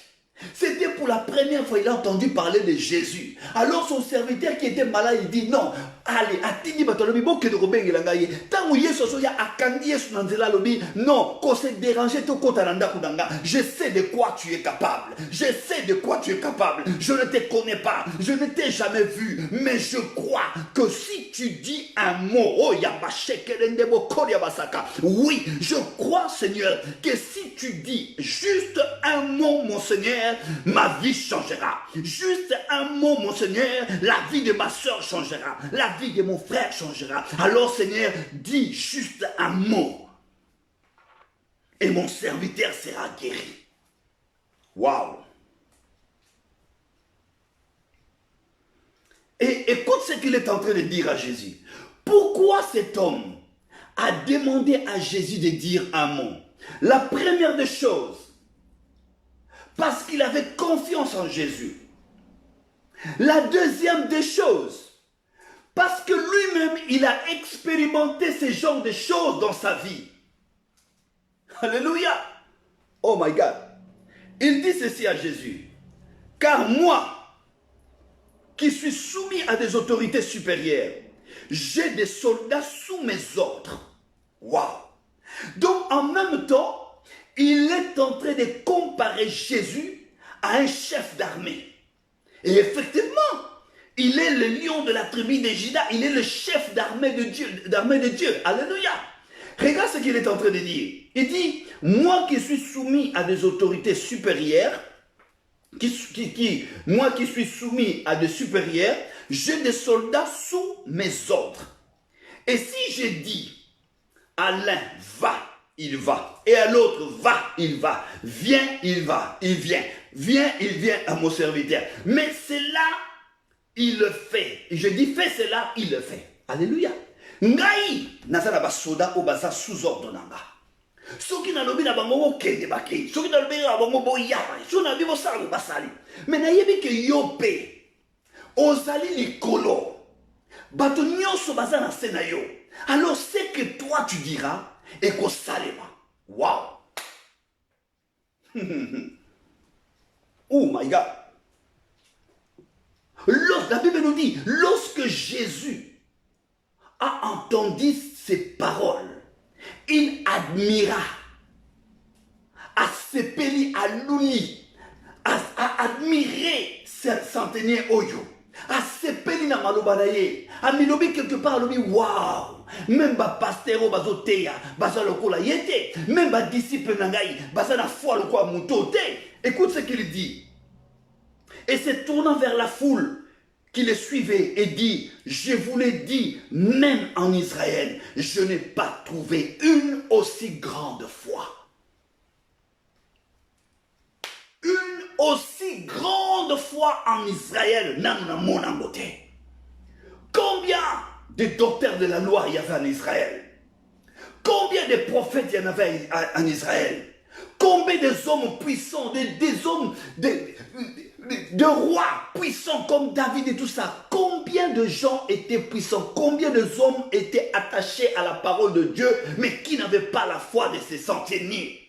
C'était pour la première fois qu'il a entendu parler de Jésus. Alors son serviteur qui était malade, il dit non, allez, atindi batolobi boke de robengela ngai. Tango yeso so ya akandi yesu nanzela lobi. Non, ko se déranger to kota nanda kudanga. Je sais de quoi tu es capable. Je sais de quoi tu es capable. Je ne te connais pas. Je ne t'ai jamais vu. Mais je crois que si tu dis un mot, oh yabashekelendebo koria basaka. Oui, je crois, Seigneur, que si tu dis juste un mot, mon Seigneur, ma vie changera. Juste un mot, mon Seigneur, la vie de ma soeur changera. La vie de mon frère changera. Alors, Seigneur, dis juste un mot. Et mon serviteur sera guéri. Waouh! Et écoute ce qu'il est en train de dire à Jésus. Pourquoi cet homme a demandé à Jésus de dire un mot? La première des choses, parce qu'il avait confiance en Jésus. La deuxième des choses, parce que lui-même, il a expérimenté ce genre de choses dans sa vie. Alléluia. Oh my God. Il dit ceci à Jésus. Car moi, qui suis soumis à des autorités supérieures, j'ai des soldats sous mes ordres. Waouh. Donc en même temps, il est en train de comparer Jésus à un chef d'armée. Et effectivement, il est le lion de la tribu de Juda, il est le chef d'armée de Dieu. Alléluia. Regarde ce qu'il est en train de dire. Il dit, moi qui suis soumis à des autorités supérieures, moi qui suis soumis à des supérieurs, j'ai des soldats sous mes ordres. Et si je dis à l'un, va, il va. Et à l'autre, va, il va. Viens, il va, il vient. Viens, il vient à mon serviteur. Mais cela, il le fait. Et je dis, fais cela, il le fait. Alléluia. Ngai, nazala basoda o basa sous ordre nanga. Soki na lobi na bango okende bakei. Soki na lobi na bango boyaba. Soki na lobi bosala basali. Mais na yebi ke yo pe. Ozali likolo. Bato nyonso baza na se na yo. Alors c'est que toi tu diras et ko salema. Wow. Oh my God. La Bible nous dit, lorsque Jésus a entendu ces paroles, il admira, a sepeli, a luni, a admiré ce centenier Oyo, a sepeli na malobanaye, a milobi quelque part, a lobi, waouh, même ba pasteur bazoteya, baza lokola yete, même ba disciple nangai, baza na foi lokola mutote. Écoute ce qu'il dit. Et se tournant vers la foule qui le suivait et dit, je vous l'ai dit, même en Israël, je n'ai pas trouvé une aussi grande foi. Une aussi grande foi en Israël. Combien de docteurs de la loi il y avait en Israël? Combien de prophètes il y en avait en Israël? Combien d'hommes puissants, des hommes, de rois puissants comme David et tout ça? Combien de gens étaient puissants? Combien d'hommes étaient attachés à la parole de Dieu, mais qui n'avaient pas la foi de se centeniers?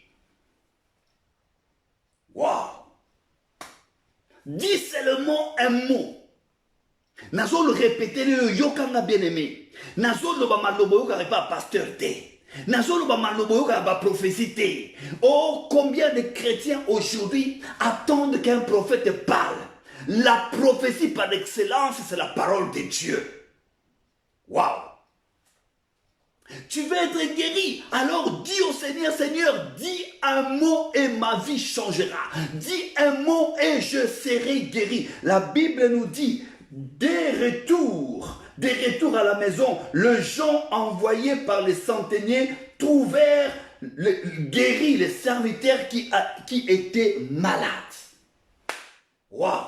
Waouh! Dis seulement un mot. Nazo le répéter le yokanga bien aimé. Nazo le bamalobo yokare pas pasteur té. Oh, combien de chrétiens aujourd'hui attendent qu'un prophète parle? La prophétie par excellence, c'est la parole de Dieu. Waouh! Tu veux être guéri? Alors dis au Seigneur, Seigneur, dis un mot et ma vie changera. Dis un mot et je serai guéri. La Bible nous dit, des retours à la maison, les gens envoyés par les centeniers trouvèrent guéris les serviteurs qui étaient malades. Waouh!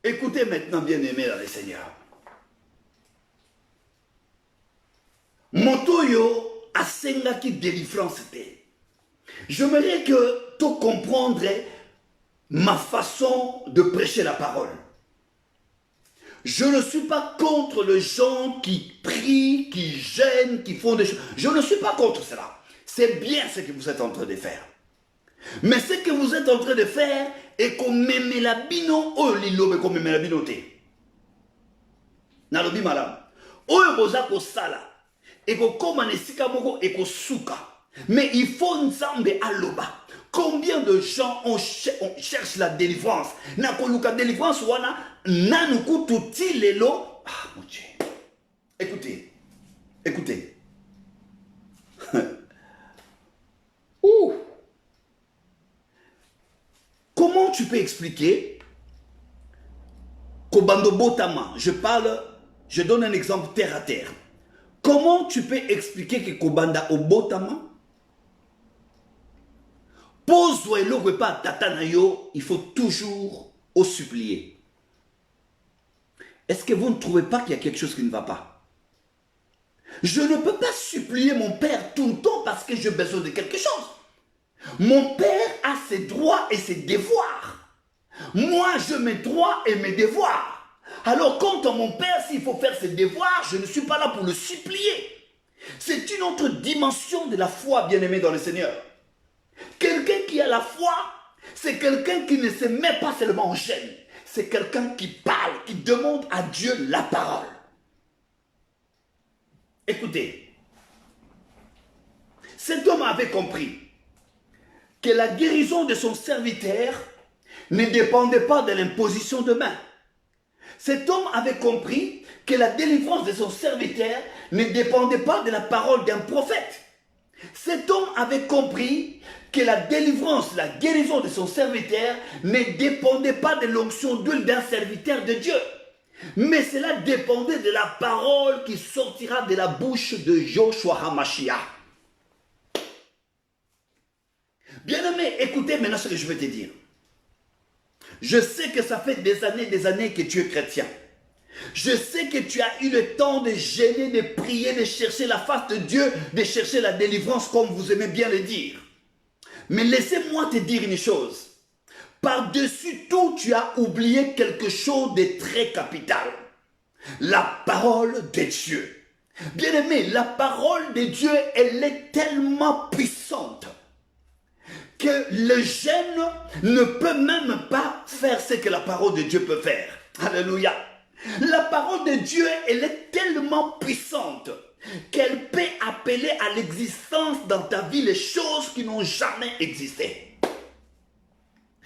Écoutez maintenant, bien-aimés dans le Seigneur. Motoyo a senga qui délivrance. J'aimerais que tu comprendrais ma façon de prêcher la parole. Je ne suis pas contre les gens qui prient, qui gênent, qui font des choses. Je ne suis pas contre cela. C'est bien ce que vous êtes en train de faire. Mais ce que vous êtes en train de faire est qu'on m'aime la bino, oh lilo, mais qu'on m'aime la binoté. nalobi malam. Oyo boza ko sala. Eko koma nesika moko eko suka. Mais il faut nzambe aloba. Combien de gens on cherche la délivrance? Na koluka délivrance wana nanuku tuti lelo. Ah mon Dieu. Écoutez. Écoutez. Ouh. Comment tu peux expliquer Kobando Botama, je donne un exemple terre à terre. Comment tu peux expliquer que Kobanda Obotama pose ou le pas tatanayo, il faut toujours au supplier. Est-ce que vous ne trouvez pas qu'il y a quelque chose qui ne va pas? Je ne peux pas supplier mon père tout le temps parce que j'ai besoin de quelque chose. Mon père a ses droits et ses devoirs. Moi, je mes droits et mes devoirs. Alors, quant à mon père, s'il faut faire ses devoirs, je ne suis pas là pour le supplier. C'est une autre dimension de la foi, bien-aimé dans le Seigneur. Quelqu'un qui a la foi, c'est quelqu'un qui ne se met pas seulement en gêne. C'est quelqu'un qui parle, qui demande à Dieu la parole. Écoutez, cet homme avait compris que la guérison de son serviteur ne dépendait pas de l'imposition de main. Cet homme avait compris que la délivrance de son serviteur ne dépendait pas de la parole d'un prophète. Cet homme avait compris que la délivrance, la guérison de son serviteur ne dépendait pas de l'onction d'huile d'un serviteur de Dieu. Mais cela dépendait de la parole qui sortira de la bouche de Joshua HaMashiach. Bien-aimé, écoutez maintenant ce que je veux te dire. Je sais que ça fait des années que tu es chrétien. Je sais que tu as eu le temps de gêner, de prier, de chercher la face de Dieu, de chercher la délivrance comme vous aimez bien le dire. Mais laissez-moi te dire une chose. Par-dessus tout, tu as oublié quelque chose de très capital. La parole de Dieu. Bien-aimé, la parole de Dieu, elle est tellement puissante que le gêne ne peut même pas faire ce que la parole de Dieu peut faire. Alléluia. La parole de Dieu, elle est tellement puissante qu'elle peut appeler à l'existence dans ta vie les choses qui n'ont jamais existé.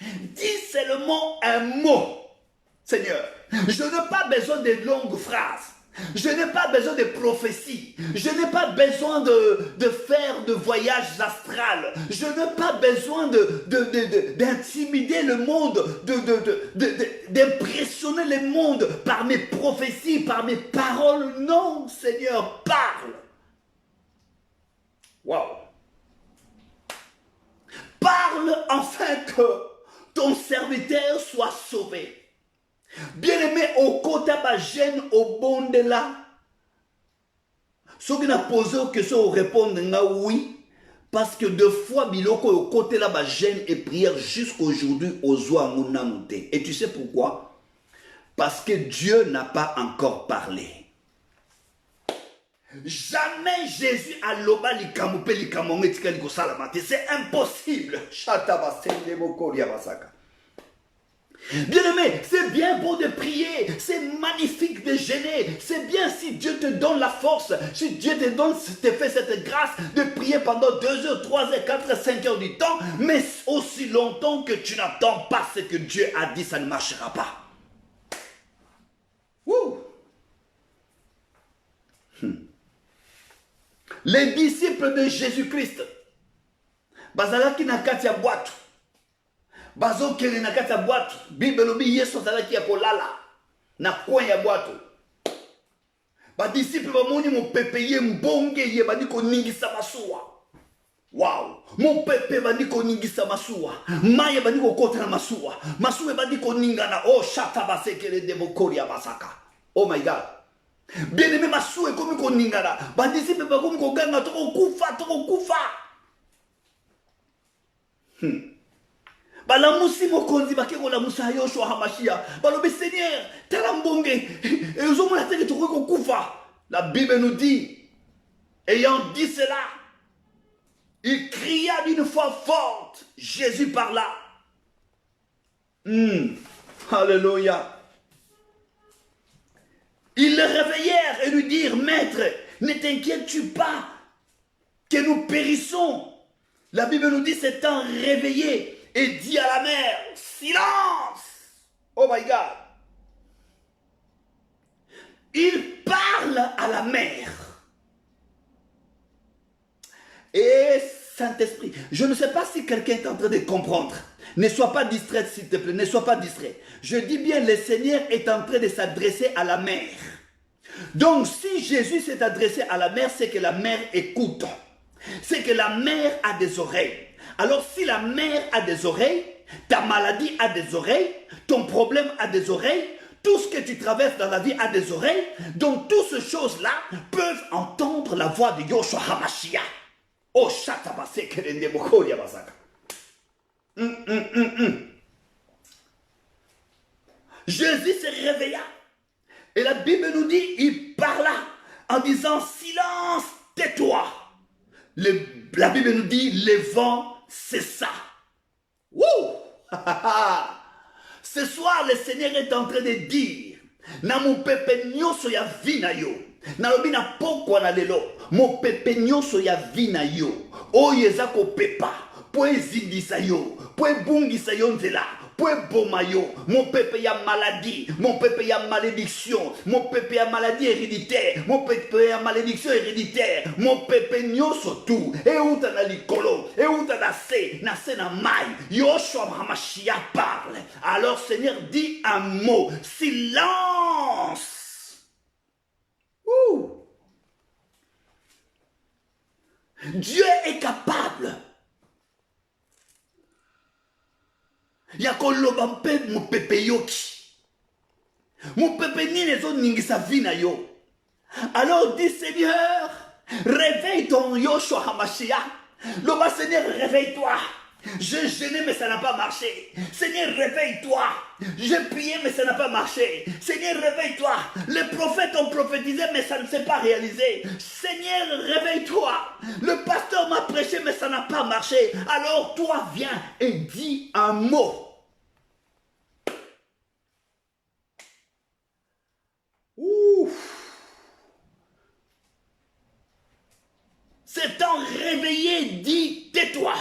Dis seulement un mot, Seigneur. Je n'ai pas besoin de longues phrases. Je n'ai pas besoin de prophéties. Je n'ai pas besoin de faire de voyages astrales. Je n'ai pas besoin d'intimider le monde, d'impressionner le monde par mes prophéties, par mes paroles. Non, Seigneur, parle. Wow. Parle afin que ton serviteur soit sauvé. Bien-aimé, au côté de la gêne, au bon de là, ceux qui n'ont posé une question répondent oui, parce que deux fois, biloko au côté de la gêne et prière jusqu'aujourd'hui aux oies mounanouté. Et tu sais pourquoi? Parce que Dieu n'a pas encore parlé. Jamais Jésus a loba likamupe likamongé tika liko salamate. C'est impossible. Chataba sende mokori abasaka. Bien-aimé, c'est bien beau de prier, c'est magnifique de gêner, c'est bien si Dieu te donne la force, si Dieu te fait cette grâce de prier pendant 2 heures, 3 heures, 4 heures, 5 heures du temps, mais aussi longtemps que tu n'attends pas ce que Dieu a dit, ça ne marchera pas. Les disciples de Jésus-Christ, bazalaki na kati ya boîte. Bazo kele na kati ya boîte, Bible lobi Yesu azalaki ya kolala na coin ya boîte. Ba disciple bamoni mo pepe ye mbonge ye bandi ko ningisa masuwa. Wow, mon pepe bandi ko ningisa masuwa. Maye bandi ko kota na masuwa. Masuwa bandi ko ningana. Oh shata basekele de bokori ya basaka. Oh my God. Bien aimé masuwa komi ko ningana. Ba disciple ba komi ko ganga toko kufa. Balamusi mokonzi bakeko la musa Yoshua HaMashiach. Balobi Seigneur, talambonge. Et aux hommes la tête de kufa. La Bible nous dit, ayant dit cela, il cria d'une voix forte. Jésus parla. Alléluia. Ils le réveillèrent et lui dirent, Maître, ne t'inquiètes-tu pas que nous périssons? La Bible nous dit, s'étant réveillé et dit à la mer, silence! Oh my God! Il parle à la mer. Et Saint-Esprit, je ne sais pas si quelqu'un est en train de comprendre. Ne sois pas distrait, s'il te plaît, ne sois pas distrait. Je dis bien, le Seigneur est en train de s'adresser à la mer. Donc, si Jésus s'est adressé à la mer, c'est que la mer écoute. C'est que la mer a des oreilles. Alors, si la mer a des oreilles, ta maladie a des oreilles, ton problème a des oreilles, tout ce que tu traverses dans la vie a des oreilles, donc toutes ces choses-là peuvent entendre la voix de Yoshua HaMashiach. Oh, chatabase kerende bokori abasaka. Jésus se réveilla. Et la Bible nous dit, il parla en disant, silence, tais-toi. La Bible nous dit, le vent cessa. Wouh! Ce soir, le Seigneur est en train de dire, na mon pepe nyoso ya vina yo, na lobi na pokwa na lelo, mon pepe nyoso ya vina yo, oyo eza kopepa, po ezindisa yo, po ebungisa yo nzela, po eboma yo, mon pepe ya maladie, mon pepe ya malédiction, mon pepe ya maladie héréditaire, mon pepe ya malédiction héréditaire, mon pepe nyoso tout, euta na likolo, euta na se na mai, Yoshua HaMashiach parle. Alors Seigneur dit un mot, silence. Ouh. Dieu est capable. Yakoloba mpe mopepe yoki. Mopepe nini ezo ningisa vina yo. Alors dis Seigneur, réveille ton Yoshua HaMashiach. Loba Seigneur, réveille-toi. J'ai gêné mais ça n'a pas marché. Seigneur, réveille-toi. J'ai prié mais ça n'a pas marché. Seigneur, réveille-toi. Les prophètes ont prophétisé mais ça ne s'est pas réalisé. Seigneur, réveille-toi. Le pasteur m'a prêché mais ça n'a pas marché. Alors toi viens et dis un mot. Ouf. S'étant réveillé, dit tais-toi.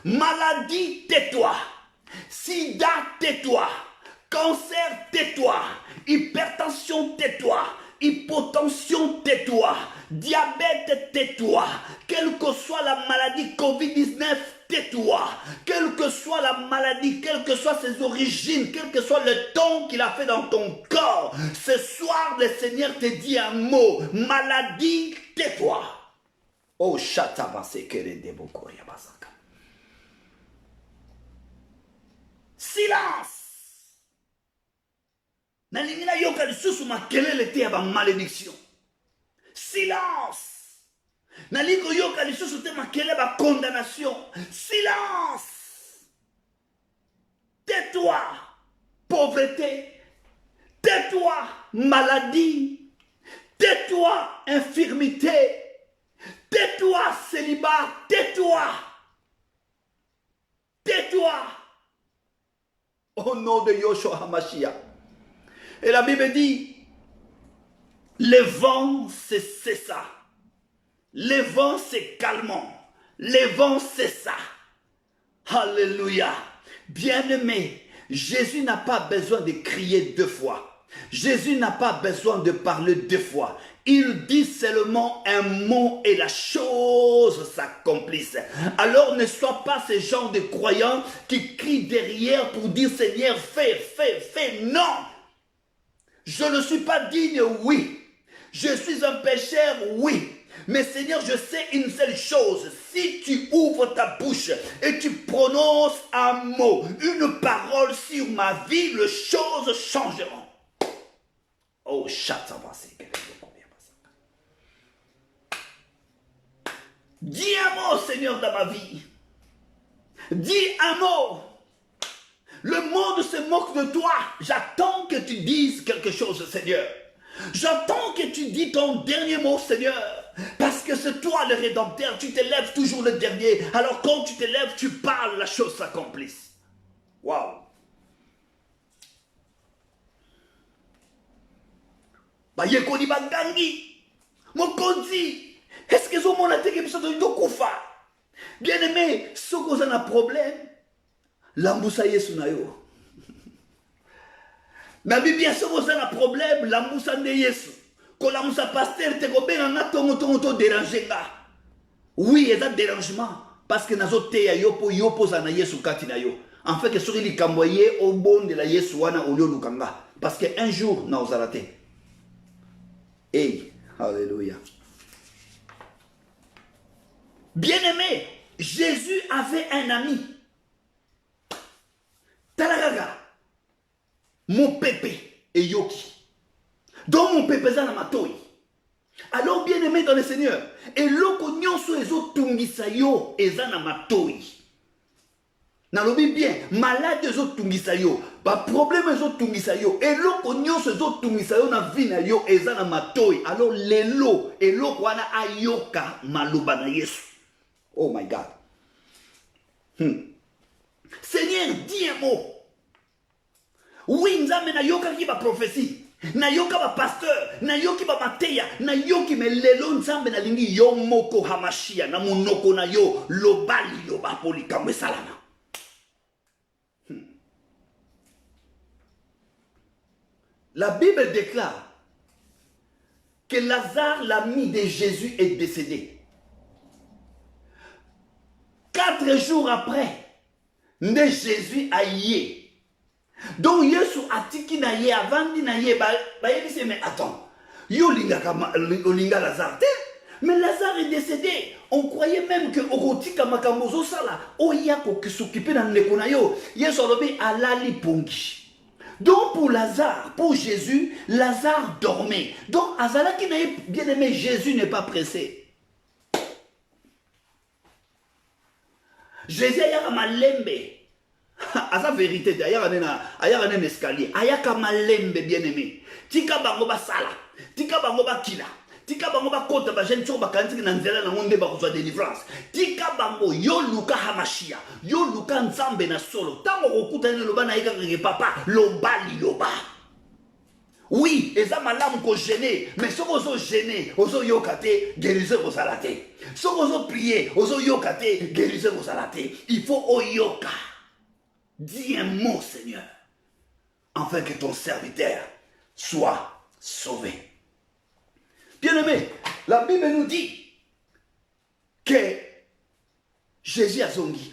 Maladie, tais-toi. Sida, tais-toi. Cancer, tais-toi. Hypertension, tais-toi. Hypotension, tais-toi. Diabète, tais-toi. Quelle que soit la maladie Covid-19, tais-toi. Quelle que soit la maladie, quelles que soient ses origines, quel que soit le temps qu'il a fait dans ton corps, ce soir, le Seigneur te dit un mot. Maladie, tais-toi. Oh, chatabase kerende bokori abasaka. Silence. Nalingi na yoka lisusu makelele te ya ba malédiction. Silence. Nalingi yoka lisusu te makelele ba condamnation. Silence. Tais-toi, pauvreté. Tais-toi, maladie. Tais-toi, infirmité. Tais-toi, célibat. Tais-toi. Tais-toi. Au nom de Yoshua HaMashiach. Et la Bible dit, le vent se cessa. Le vent se calmant. Le vent cessa. Alléluia. Bien-aimé, Jésus n'a pas besoin de crier deux fois. Jésus n'a pas besoin de parler deux fois. Il dit seulement un mot et la chose s'accomplisse. Alors ne sois pas ce genre de croyants qui crient derrière pour dire Seigneur, fais, fais, fais. Non. Je ne suis pas digne, oui. Je suis un pécheur, oui. Mais Seigneur, je sais une seule chose. Si tu ouvres ta bouche et tu prononces un mot, une parole sur ma vie, les choses changeront. Oh, chatabase. Dis un mot, Seigneur, dans ma vie. Dis un mot. Le monde se moque de toi. J'attends que tu dises quelque chose, Seigneur. J'attends que tu dis ton dernier mot, Seigneur. Parce que c'est toi le Rédempteur. Tu te lèves toujours le dernier. Alors quand tu te lèves, tu parles, la chose s'accomplisse. Waouh. bayekoli bangangi mokonzi est-ce que on a teke biso to kufa bien aimé soko za na problème lambusa Yesu na yo na Biblia soko za na problème lambusa nde Yesu ko lambusa pasteur te ko benga na tongo to déranger nga oui eza dérangement parce que nazo teya yopo za na Yesu kati na yo en fait que sur li kamboye au bon de la Yesu wana olio lukanga parce que un jour na ozarate. Hey, alléluia. Bien-aimé, Jésus avait un ami. Talagaga. Mon pépé et Yoki. Donc mon pépé zana matoi. Alors bien-aimé dans le Seigneur, et loko nyonso ezo tungisa yo ezana matoi. Nalobi bien, malade ezo tungisa yo, ba problème ezo tungisa yo, et loko nyonso ezo tungisa yo na vie na yo ezana matoi. Alors lelo, et loko wana ayoka maluba na Yesu. Oh my God. Seigneur, dis un mot. Oui, nzambe na yoka ki ba prophétie. Na yoka ba pasteur. Na yoki ba mateya. Na yoki me lelo nzambe na lingi yo moko hamashia. Na munoko na yo lobali yo ba poli kamwe salama. La Bible déclare que Lazare, l'ami de Jésus, est décédé. 4 jours après, Jésus a yé. Donc Jésus a tiki na yé, avant di na yé, dit mais attends, yo linga Lazare, mais Lazare est décédé. On croyait même que Okotika Makamozo Sala, Oyako qui s'occupait dans le Konayo, Yesu a alali pongi. Donc pour Lazare, pour Jésus, Lazare dormait. Donc Azala qui n'a bien aimé, Jésus n'est pas pressé. Jésus a malembe. À sa vérité, d'ailleurs, il y a un escalier. Il y a un malembe bien aimé. Tika bango ba sala, tika bango ba kila. Tika bango ba kota ba jeune choba kanti na nzela na monde ba kozwa délivrance. Tika bango yo luka hamashia, yo luka nzambe na solo. Tango kokuta ne loba na yeka ke papa, lobali loba. Oui, eza malamu ko gêner, mais si ozo gêner, ozo yokate, guérison ko salate. Si ozo prier, ozo yokate, guérison ko salate. Il faut oyoka. Dis un mot, Seigneur, afin que ton serviteur soit sauvé. Bien-aimé, la Bible nous dit que Jésus a zongi.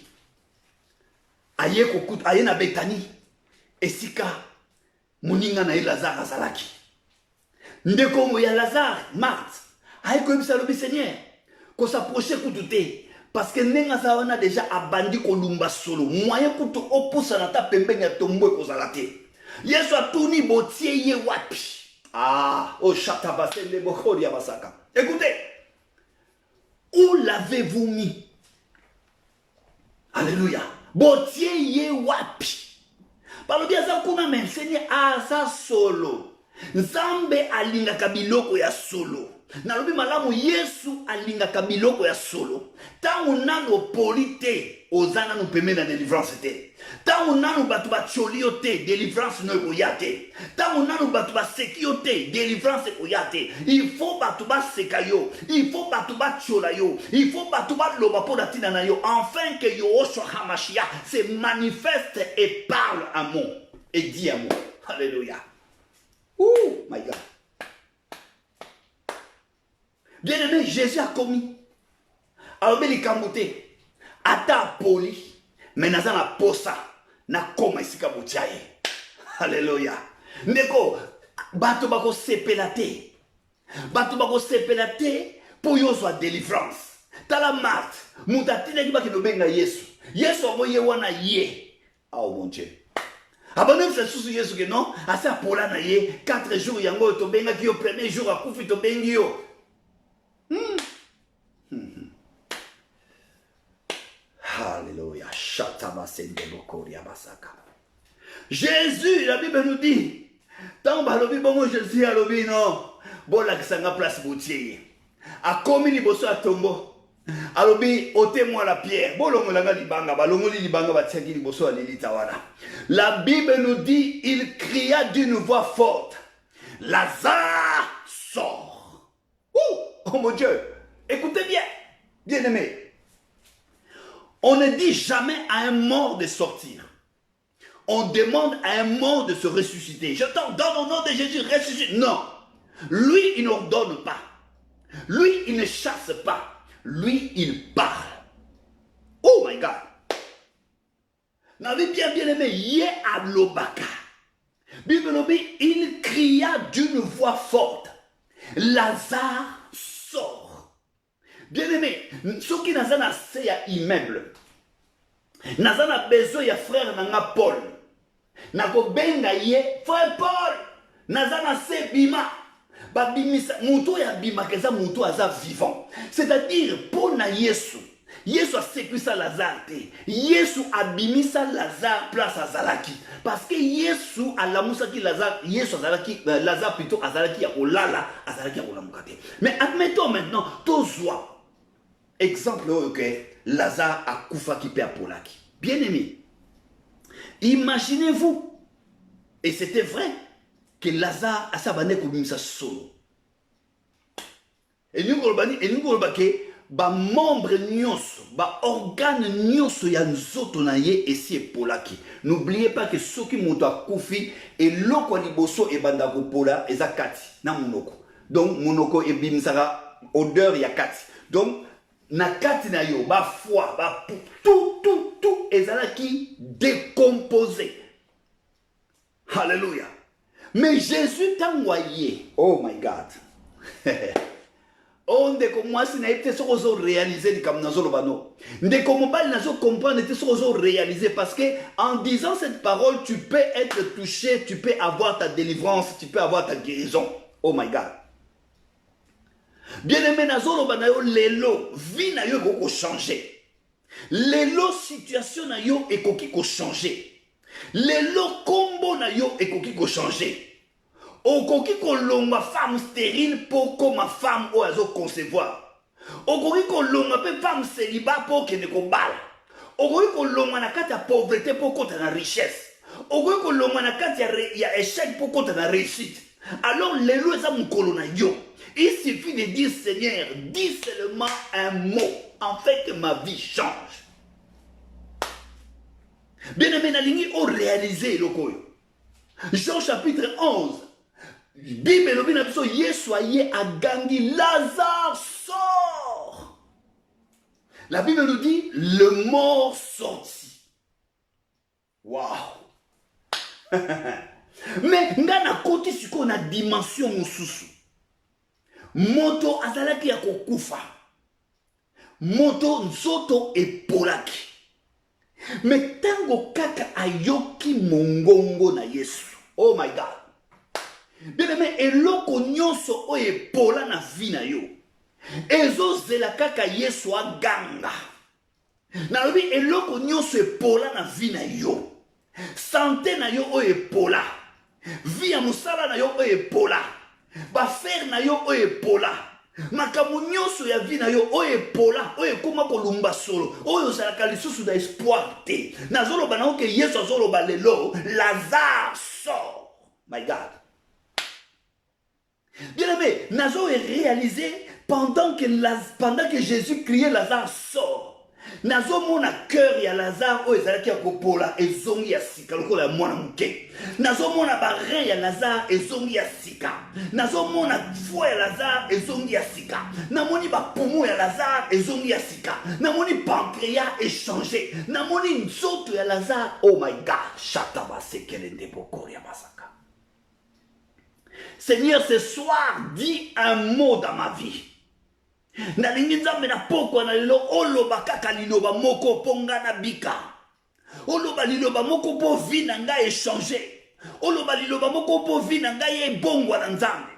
Aye na Bethanie, esika muninga na Lazare azalaki. Ndeko ya Lazare, Marthe, aye ko bisa lobi Seigneur, ko s'approcher kutute. Parce que nenga sawana déjà abandi kolumba solo. Moyen kutu oposa na ta pembeni ya tombo kozalate. Yesu atuni botie ye wapi. Ah, oh chatabasende bokori ya basaka. Écoutez, où l'avez-vous mis? Alléluia. Botie ye wapi. Palo bien ça kuna m'enseigner à ça solo. Nzambe alinga kabiloko ya solo. Nalobi malamu Yesu alinga kabiloko ya solo. Tangu nano polite ozana no peme na délivrance te. Tangu nano batu ba cholio te, délivrance no koyate. Tangu nano batu ba sekio te, délivrance koyate. Il faut batu ba sekayo, il faut batu ba cholayo, il faut batu ba loba po datina na yo, afin que Yoshua Hamashia se manifeste et parle un mot et dit un mot. Alléluia. Ouh, my God. Bien-aimé, Jésus a commis. Alors, il kambote. Ata poli. Mais naza na posa. Na koma isika botiaye. Alléluia. Ndeko, bato bako sepelate. Bato bako sepelate pour yo soit délivrance. Tala Marthe. Mutatine ki baki nobenga Yesu. Yesu oboye wana ye. Oh mon Dieu. Abandonne ce souci Yesu que non. Asa pola na ye. 4 jours yango to benga ki yo premier jour a kufi to bengi yo. Alléluia. Jésus, la Bible nous dit, tant que bon Jésus a lobi non, bon la kisanga place boutier. A commis liboso a tombo. Alobi ôtez-moi la pierre. Bon longolanga libanga, balongoli libanga batiaki liboso a lilita wana. La Bible nous dit, il cria d'une voix forte, Lazare, sort. Oh mon Dieu, écoutez bien, bien-aimés. On ne dit jamais à un mort de sortir. On demande à un mort de se ressusciter. Je t'en donne au nom de Jésus, ressuscite. Non. Lui, il n'ordonne pas. Lui, il ne chasse pas. Lui, il parle. Oh my God. N'avez bien aimé, Yé Ablobaka. Bible dit, il cria d'une voix forte. Lazare sort. Bien aimé, ceux qui n'ont pas assez à immeuble, n'ont pas besoin de frère Nanga Paul. Nako benga ye, frère Paul, n'ont pas assez bima. Babimisa, muto ya bima keza muto aza vivant. C'est-à-dire, pour na Yesu. Yesu a sécurisé Lazare. Yesu a bimisa Lazare place à Zalaki. Parce que Yesu a la moussa qui Lazare, Yesu a Zalaki, Lazare plutôt a Zalaki a Olala, a Zalaki a Olamukate. Mais admettons maintenant, Tozwa. Exemple, ok, Lazare a Koufa qui perd Polaki. Bien aimé. Imaginez-vous, et c'était vrai, que Lazare a sabane comme ça solo. Et nous avons ba membre nyonso, ba organe nyonso ya nzoto na ye esi epolaki. N'oubliez pas que soki moto akufi et loko liboso e banda ko pola eza kati na monoko. Donc monoko e bimsara odeur ya kati. Donc na kati na yo ba foi ba tout ezalaki décomposé. Alléluia. Mais Jésus t'a envoyé. Oh my God. On ne commence à réaliser comme nous avons ne commence à comprendre réaliser parce que en disant cette parole tu peux être touché, tu peux avoir ta délivrance, tu peux avoir ta guérison. Oh my God. Bien aimé nazolo banayo lelo vie na yo ko changer. Lelo situation na yo ekoki ko changer. Lelo kombo na yo ekoki ko changer. Okoki kolonga femme stérile pour que ma femme oiseau concevoir. Okoki kolonga pe femme célibat pour que ne kombala. Okoki kolonga na kati ya pauvreté pour que na richesse. Okoki kolonga na kati ya échec pour que na réussite. Alors lelo eza mukolo na yo. Il suffit de dire Seigneur, dis seulement un mot. En fait ma vie change. Bien aimé nalingi o réaliser lokoyo. Jean chapitre 11. Bible Yesu a gangi Lazare sort. La Bible nous dit le mort sorti. Waouh. Mais ngana côté sur qu'on a dimension mususu. Moto azalaki ya kokufa. Moto nzoto epolaki. Mais tango kaka ayoki mongongo na Yesu. Oh my God. Bien aimé, eloko nyonso oye pola na vie na yo. Ezo zela kaka Yesu aganga. Na lobi eloko nyonso pola na vie na yo. Santé na yo oye pola. Vie ya musala na yo oye pola. Ba faire na yo oye pola. Makamu nyonso ya vie na yo oye pola. Oye kuma kolumba solo. Oye ozalaka lisusu da espoir te. Nazolo banao ke Yesu azolo balelo. Lazare sort. My God. Bien aimé, Nazo est réalisé pendant que Jésus criait Lazare sort. Nazo mona cœur ya Lazare o ezalaki ya kopola ezongi ya sika lokola mwana muke. Nazo mona barin ya Lazare ezongi ya sika. Nazo mona foie ya Lazare ezongi ya sika. Namoni ba poumon ya Lazare ezongi ya sika. Namoni pancréas échangé. Namoni nzoto ya Lazare. Oh my God, shataba sekelende bokori ya masaka. Seigneur, ce soir, dis un mot dans ma vie. Nalingi nzambe na poko na lelo oloba kaka liloba moko ponga na bika. Oloba liloba moko po vi na ngai échanger. Oloba liloba moko po vi na ngai ebongwa na nzambe.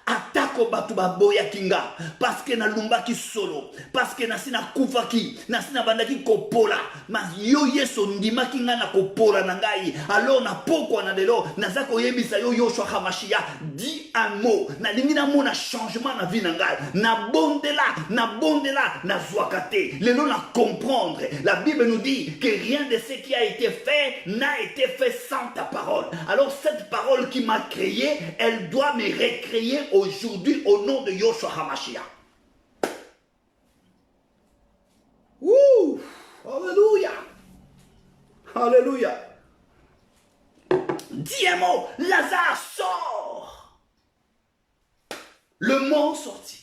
Atako batu baboya kinga parce que na lumbaki solo, parce que na sina kufaki, na sina bandaki kopola, mas yo Yesu ndimaki nga na kopola na ngai. Alors na poko na lelo nazako yebisa yo Yoshua Hamashia, dis un mot, na lingi na mona changement na vie na ngai, na bondela, na zwakate. Lelo na comprendre, la Bible nous dit que rien de ce qui a été fait n'a été fait sans ta parole. Alors cette parole qui m'a créé, elle doit me recréer aujourd'hui au nom de Yoshua HaMashiach. Ouh, alléluia. Alléluia. Dis un mot, Lazare sort. Le mot sorti.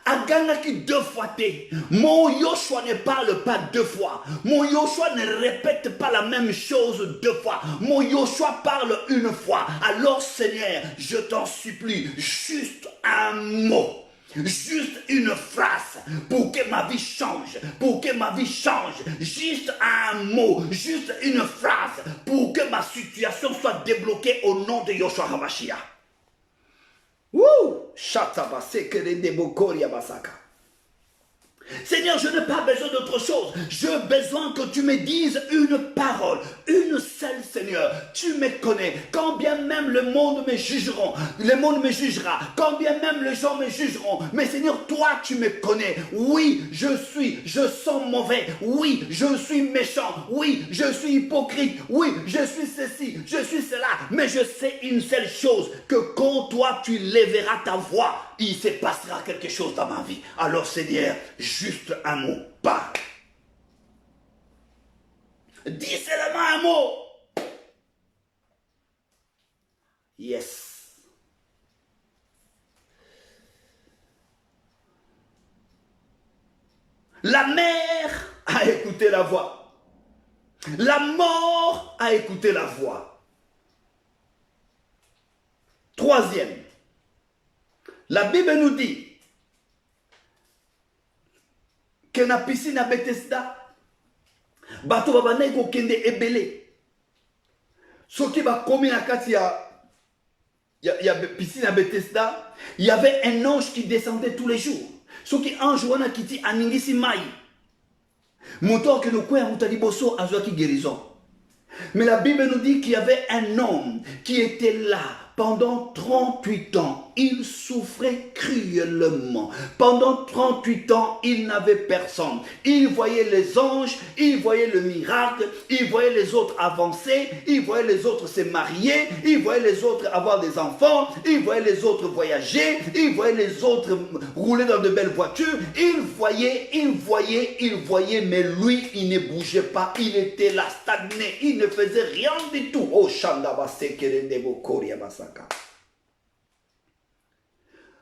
Agangaki 2 fois té. Mon Yoshua ne parle pas 2 fois. Mon Yoshua ne répète pas la même chose 2 fois. Mon Yoshua parle 1 fois. Alors Seigneur, je t'en supplie, juste un mot. Juste une phrase pour que ma vie change, pour que ma vie change. Juste un mot, juste une phrase pour que ma situation soit débloquée au nom de Yoshua HaMashiach. Wouh! Seigneur, je n'ai pas besoin d'autre chose. J'ai besoin que tu me dises une parole, une seule, Seigneur. Tu me connais. Quand bien même le monde me jugeront, le monde me jugera. Quand bien même les gens me jugeront. Mais Seigneur, toi, tu me connais. Oui, je sens mauvais. Oui, je suis méchant. Oui, je suis hypocrite. Oui, je suis ceci, je suis cela. Mais je sais une seule chose, que quand toi, tu lèveras ta voix, il se passera quelque chose dans ma vie. Alors Seigneur, juste un mot, parle. Dis seulement un mot. Yes. La mer a écouté la voix. La mort a écouté la voix. 3e. La Bible nous dit que na piscine à Bethesda, bato babandaki kokende ebele. Soki ba komi na kati ya piscine à Bethesda, il y avait un ange qui descendait tous les jours. Soki ange wana kiti aningisi mai. Moto que no kwe mutali boso azwaki guérison. Mais la Bible nous dit qu'il y avait un homme qui était là pendant 38 ans. Il souffrait cruellement. Pendant 38 ans, il n'avait personne. Il voyait les anges, il voyait le miracle, il voyait les autres avancer, il voyait les autres se marier, il voyait les autres avoir des enfants, il voyait les autres voyager, il voyait les autres rouler dans de belles voitures. Il voyait, mais lui, il ne bougeait pas. Il était là, stagné. Il ne faisait rien du tout. Oh,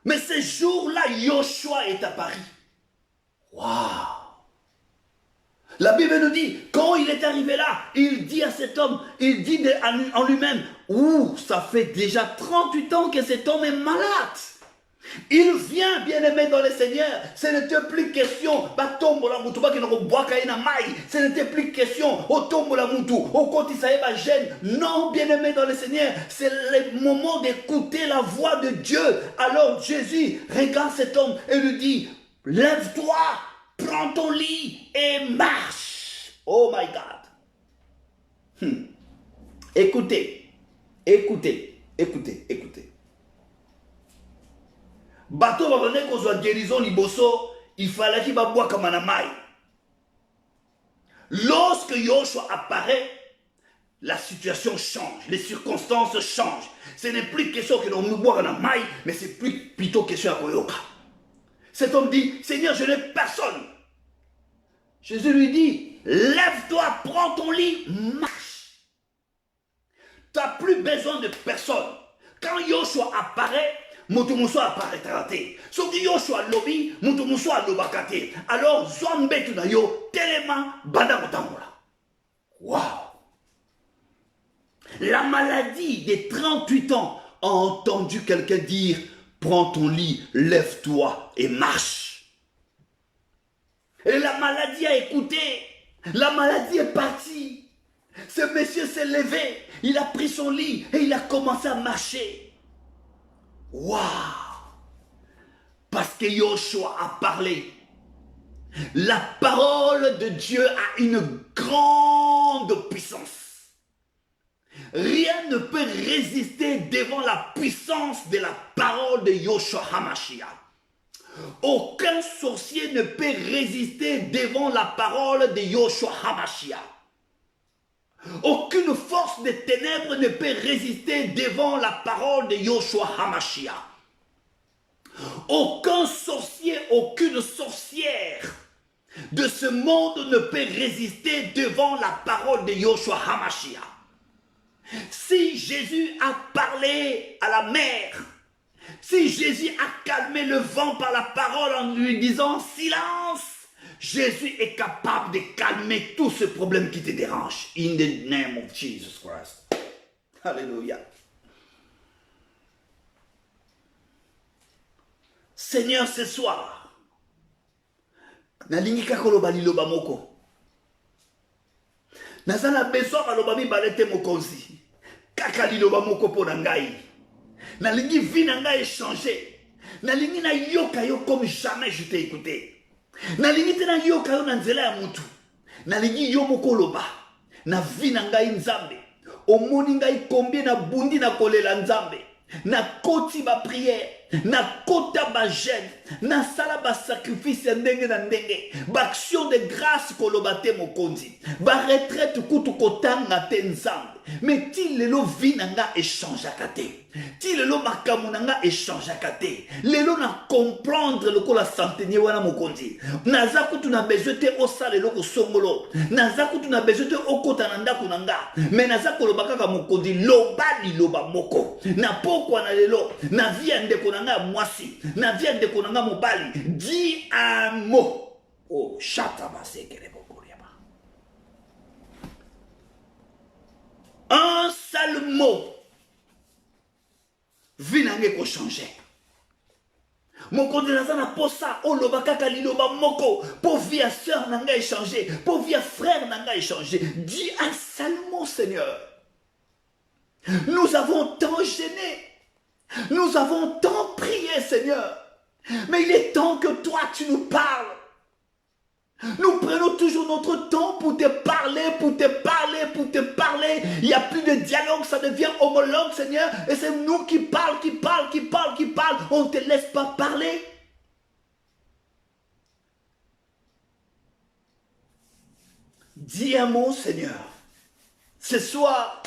mais ce jour-là, Yoshua est apparu. Waouh! La Bible nous dit, quand il est arrivé là, il dit à cet homme, il dit en lui-même, ouh, ça fait déjà 38 ans que cet homme est malade. Il vient, bien-aimé dans le Seigneur. Ce n'était plus question, ce n'était plus question, au tombe la moutou, au côté saïba gêne. Non, bien-aimé dans le Seigneur, c'est le moment d'écouter la voix de Dieu. Alors Jésus regarde cet homme et lui dit, lève-toi, prends ton lit et marche. Oh my God. Écoutez, écoutez, écoutez, écoutez. Bateau va venir qu'on soit guérison liboso, il fallait qu'il va boire comme un amai. Lorsque Yoshua apparaît, la situation change, les circonstances changent. Ce n'est plus question que l'on me boit un amai, mais c'est plutôt question à Koyoka. Cet homme dit, Seigneur, je n'ai personne. Jésus lui dit, lève-toi, prends ton lit, marche. Tu n'as plus besoin de personne. Quand Yoshua apparaît, Moutoumoussoua apparaîtra. Soki Yoshua lobi, Moutoumoussoua lobakate. Alors, Zombetu na yo, telema, badakotambola. Waouh! La maladie des 38 ans a entendu quelqu'un dire, prends ton lit, lève-toi et marche. Et la maladie a écouté. La maladie est partie. Ce monsieur s'est levé, il a pris son lit et il a commencé à marcher. Waouh! Parce que Yoshua a parlé. La parole de Dieu a une grande puissance. Rien ne peut résister devant la puissance de la parole de Yoshua HaMashiach. Aucun sorcier ne peut résister devant la parole de Yoshua HaMashiach. Aucune force des ténèbres ne peut résister devant la parole de Yoshua HaMashiach. Aucun sorcier, aucune sorcière de ce monde ne peut résister devant la parole de Yoshua HaMashiach. Si Jésus a parlé à la mer, si Jésus a calmé le vent par la parole en lui disant silence, Jésus est capable de calmer tout ce problème qui te dérange. In the name of Jesus Christ. Alléluia. Seigneur, ce soir, nalingi kakoloba liloba moko. Nazana besoin baloba mibale te mokonzi. Kaka liloba moko po na ngai. Nalingi vie na ngai changer. Nalingi na yoka yo comme jamais je t'ai écouté. Nalingi te na yoka yo na nzela ya mutu. Nalingi yo moko loba. Na vie na ngai nzambe. Omoni ngai combien na bundi na kolela nzambe. Na koti ba prière. Na kota ba jeûne. Na sala ba sacrifice ndenge na ndenge. Ba action de grâce kolobate mokonzi. Ba retraite kutu kotanga te nzambe. Mais ti lelo vi nanga échange akate. Ti lelo makamu nanga échange akate. Lelo na comprendre le ko la centenier wana mokonzi. Naza kutu na besoin te osa lelo ko songolo. Naza kutu na besoin te okota na ndako nanga. Mais naza kolobaka ka mokonzi loba liloba moko. Na pokwa na lelo na vie ndeko nanga mwasi. Na vie ndeko nanga mobali. Dis un mot. Oh, chataba sekere bokoriaba. Un seul mot. Vie nange ko changer. Mon na posa o loba kaka liloba moko pour vie à sœur nanga échanger, pour vie à frère nanga échanger. Dis un seul mot, Seigneur. Nous avons tant gêné. Nous avons tant prié, Seigneur. Mais il est temps que toi tu nous parles. Nous prenons toujours notre temps pour te parler, pour te parler, pour te parler. Il n'y a plus de dialogue, ça devient homologue, Seigneur. Et c'est nous qui parlons, qui parlons, qui parlons, qui parlons. On ne te laisse pas parler. Dis un mot, Seigneur. Ce soir,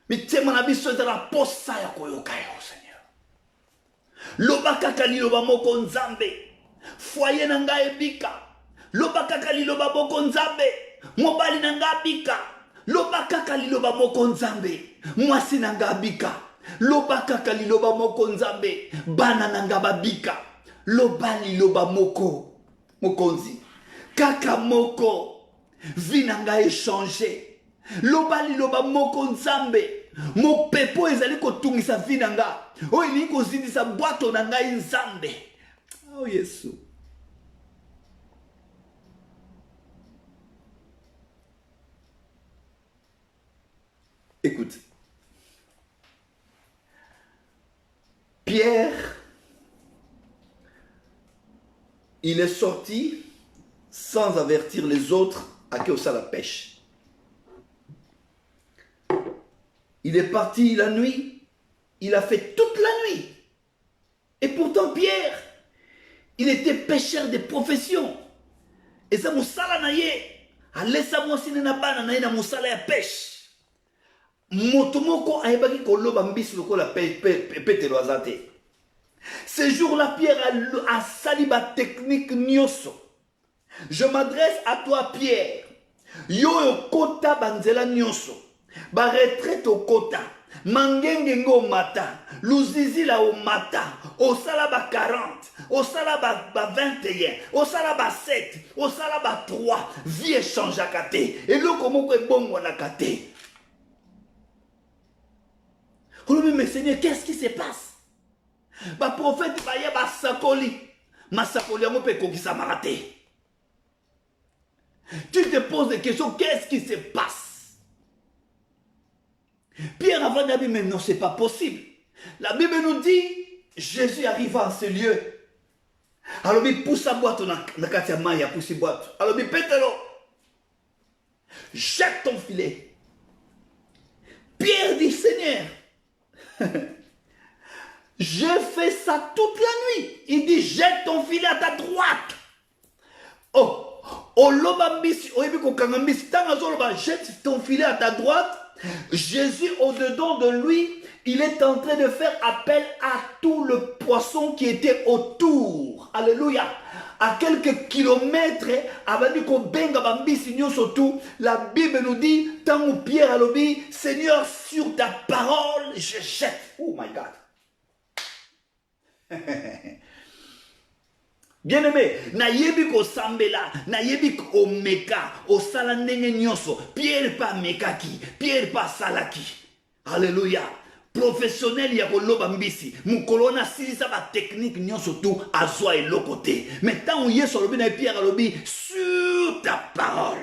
mais tu mon avis sur la poste ya koyokayo, Seigneur. Loba kakali loba moko nzambe. Foyer nanga ebika. Loba kakali loba moko nzambe. Mobali nanga bika. Loba kakali loba moko nzambe. Mwasi nanga bika. Loba kakali loba moko nzambe. Bana nanga babika. Loba li loba moko. Mokonzi. Kaka moko. Vie nanga échangé. Loba li loba moko nzambe. Mo pepo ezali kotungisa vie nanga. O ili kozindisa bwato nanga nzambe. Oh Yesu. Écoute. Pierre, il est sorti sans avertir les autres à qui ça la pêche. Il est parti la nuit, il a fait toute la nuit. Et pourtant Pierre, il était pêcheur de profession. Et ça moussala na ye, alesa mwasine na bana na ye na moussala ya pêche. Motomoko aebaki koloba mbisi lokola petelo azate. Ce jour-là, Pierre a sali ba technique nyoso. Je m'adresse à toi, Pierre. Yo kota banzela nyoso. Ba retraite au kota. Mangenge ngo mata. Luzizi la au mata. Au sala ba 40. Au sala ba 21. Au sala ba 7. Au sala ba 3. Vie échange à kate. Et le komoko est bon wana kate. Oh mais Seigneur, qu'est-ce qui se passe? Ba prophète baya ba sakoli. Ma sakoli yango pe kokisa marate. Tu te poses des questions, qu'est-ce qui se passe? Pierre avant de dire, mais non, c'est pas possible. La Bible nous dit, Jésus arriva en ce lieu. Alors il pousse sa boîte na katia maya pousse sa boîte. Alors il pétalo. Jette ton filet. Pierre dit, Seigneur, j'ai fait ça toute la nuit. Il dit, jette ton filet à ta droite. Oh, olobambisi, jette ton filet à ta droite. Jésus au-dedans de lui, Il est en train de faire appel à tout le poisson qui était autour. Alléluia. À quelques kilomètres, avant de benga bambisi surtout, la Bible nous dit, tant où Pierre a lobby, Seigneur, sur ta parole, je jette. Oh my God. Bien-aimé, nayebi ko sambela, nayebi ko meka, o sala ndenge nyonso, Pierre pa mekaki, Pierre pa salaki. Alléluia. Professionnel ya koloba mbisi, mukolona silisa ba technique nyonso tout azwa eloko te. Mais tant yeso lobi na Pierre lobi sur ta parole,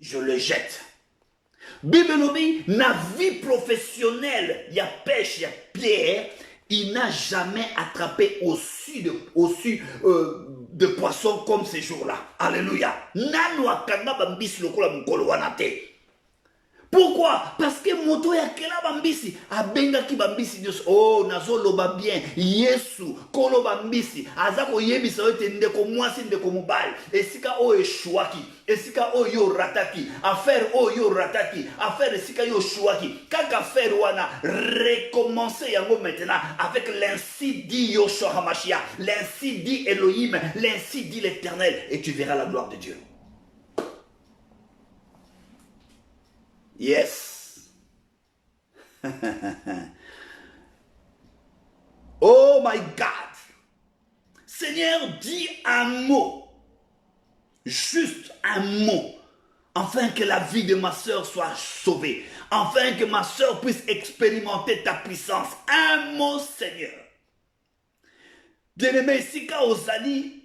je le jette. Bible lobi na vie professionnelle ya pêche ya Pierre, il n'a jamais attrapé de poissons comme ces jours-là. Alléluia. Nano akanga bambisi lokola mukolo wana te. Pourquoi? Parce que moto ya kela bambisi abenga ki bambisi Dios. Oh, nazo loba bien. Yesu kolo bambisi azako yebisa yote ndeko mwasi ndeko mobali. Esika o eshuaki, esika o yo rataki, affaire o yo rataki, affaire esika yo shuaki. Kaka affaire wana recommencer yango maintenant avec l'ainsi dit Yoshua HaMashiach, l'ainsi dit Elohim, l'ainsi dit l'Éternel, et tu verras la gloire de Dieu. Yes. Oh my God. Seigneur, dis un mot. Juste un mot. Afin que la vie de ma soeur soit sauvée. Afin que ma soeur puisse expérimenter ta puissance. Un mot, Seigneur. Bien-aimé, sika ozali.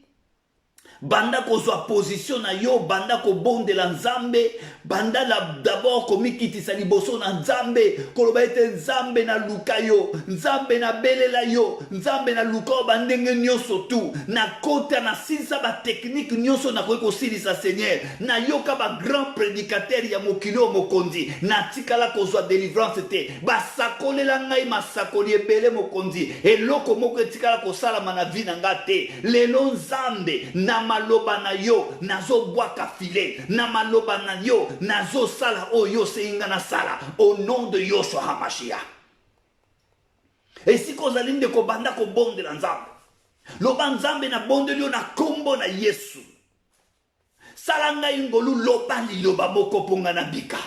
Banda kozwa position na yo, banda ko bonde la nzambe, banda d'abord komikitisa liboso na nzambe, koloba ete nzambe na luka yo, nzambe na belela yo, nzambe na luka bandenge nyonso tu, na kota na silisa ba technique nyonso na koki kosilisa Seigneur, na yoka ba grand prédicateur ya mokili o mokonzi, na tikala kozwa délivrance te, basakolela ngai masakoli ebele mokonzi, eloko moko etikala kosalama na vi na nga te, lelo nzambe na maloba na yo nazo bwaka filet, na maloba na yo nazo sala oyo seinga na sala au nom de Yoshua HaMashiach. Et si kozali ndeko banda ko bonde la nzambe, loba nzambe na bonde lio na kombo na Yesu, sala ngai ngolu loba liloba moko ponga na bika,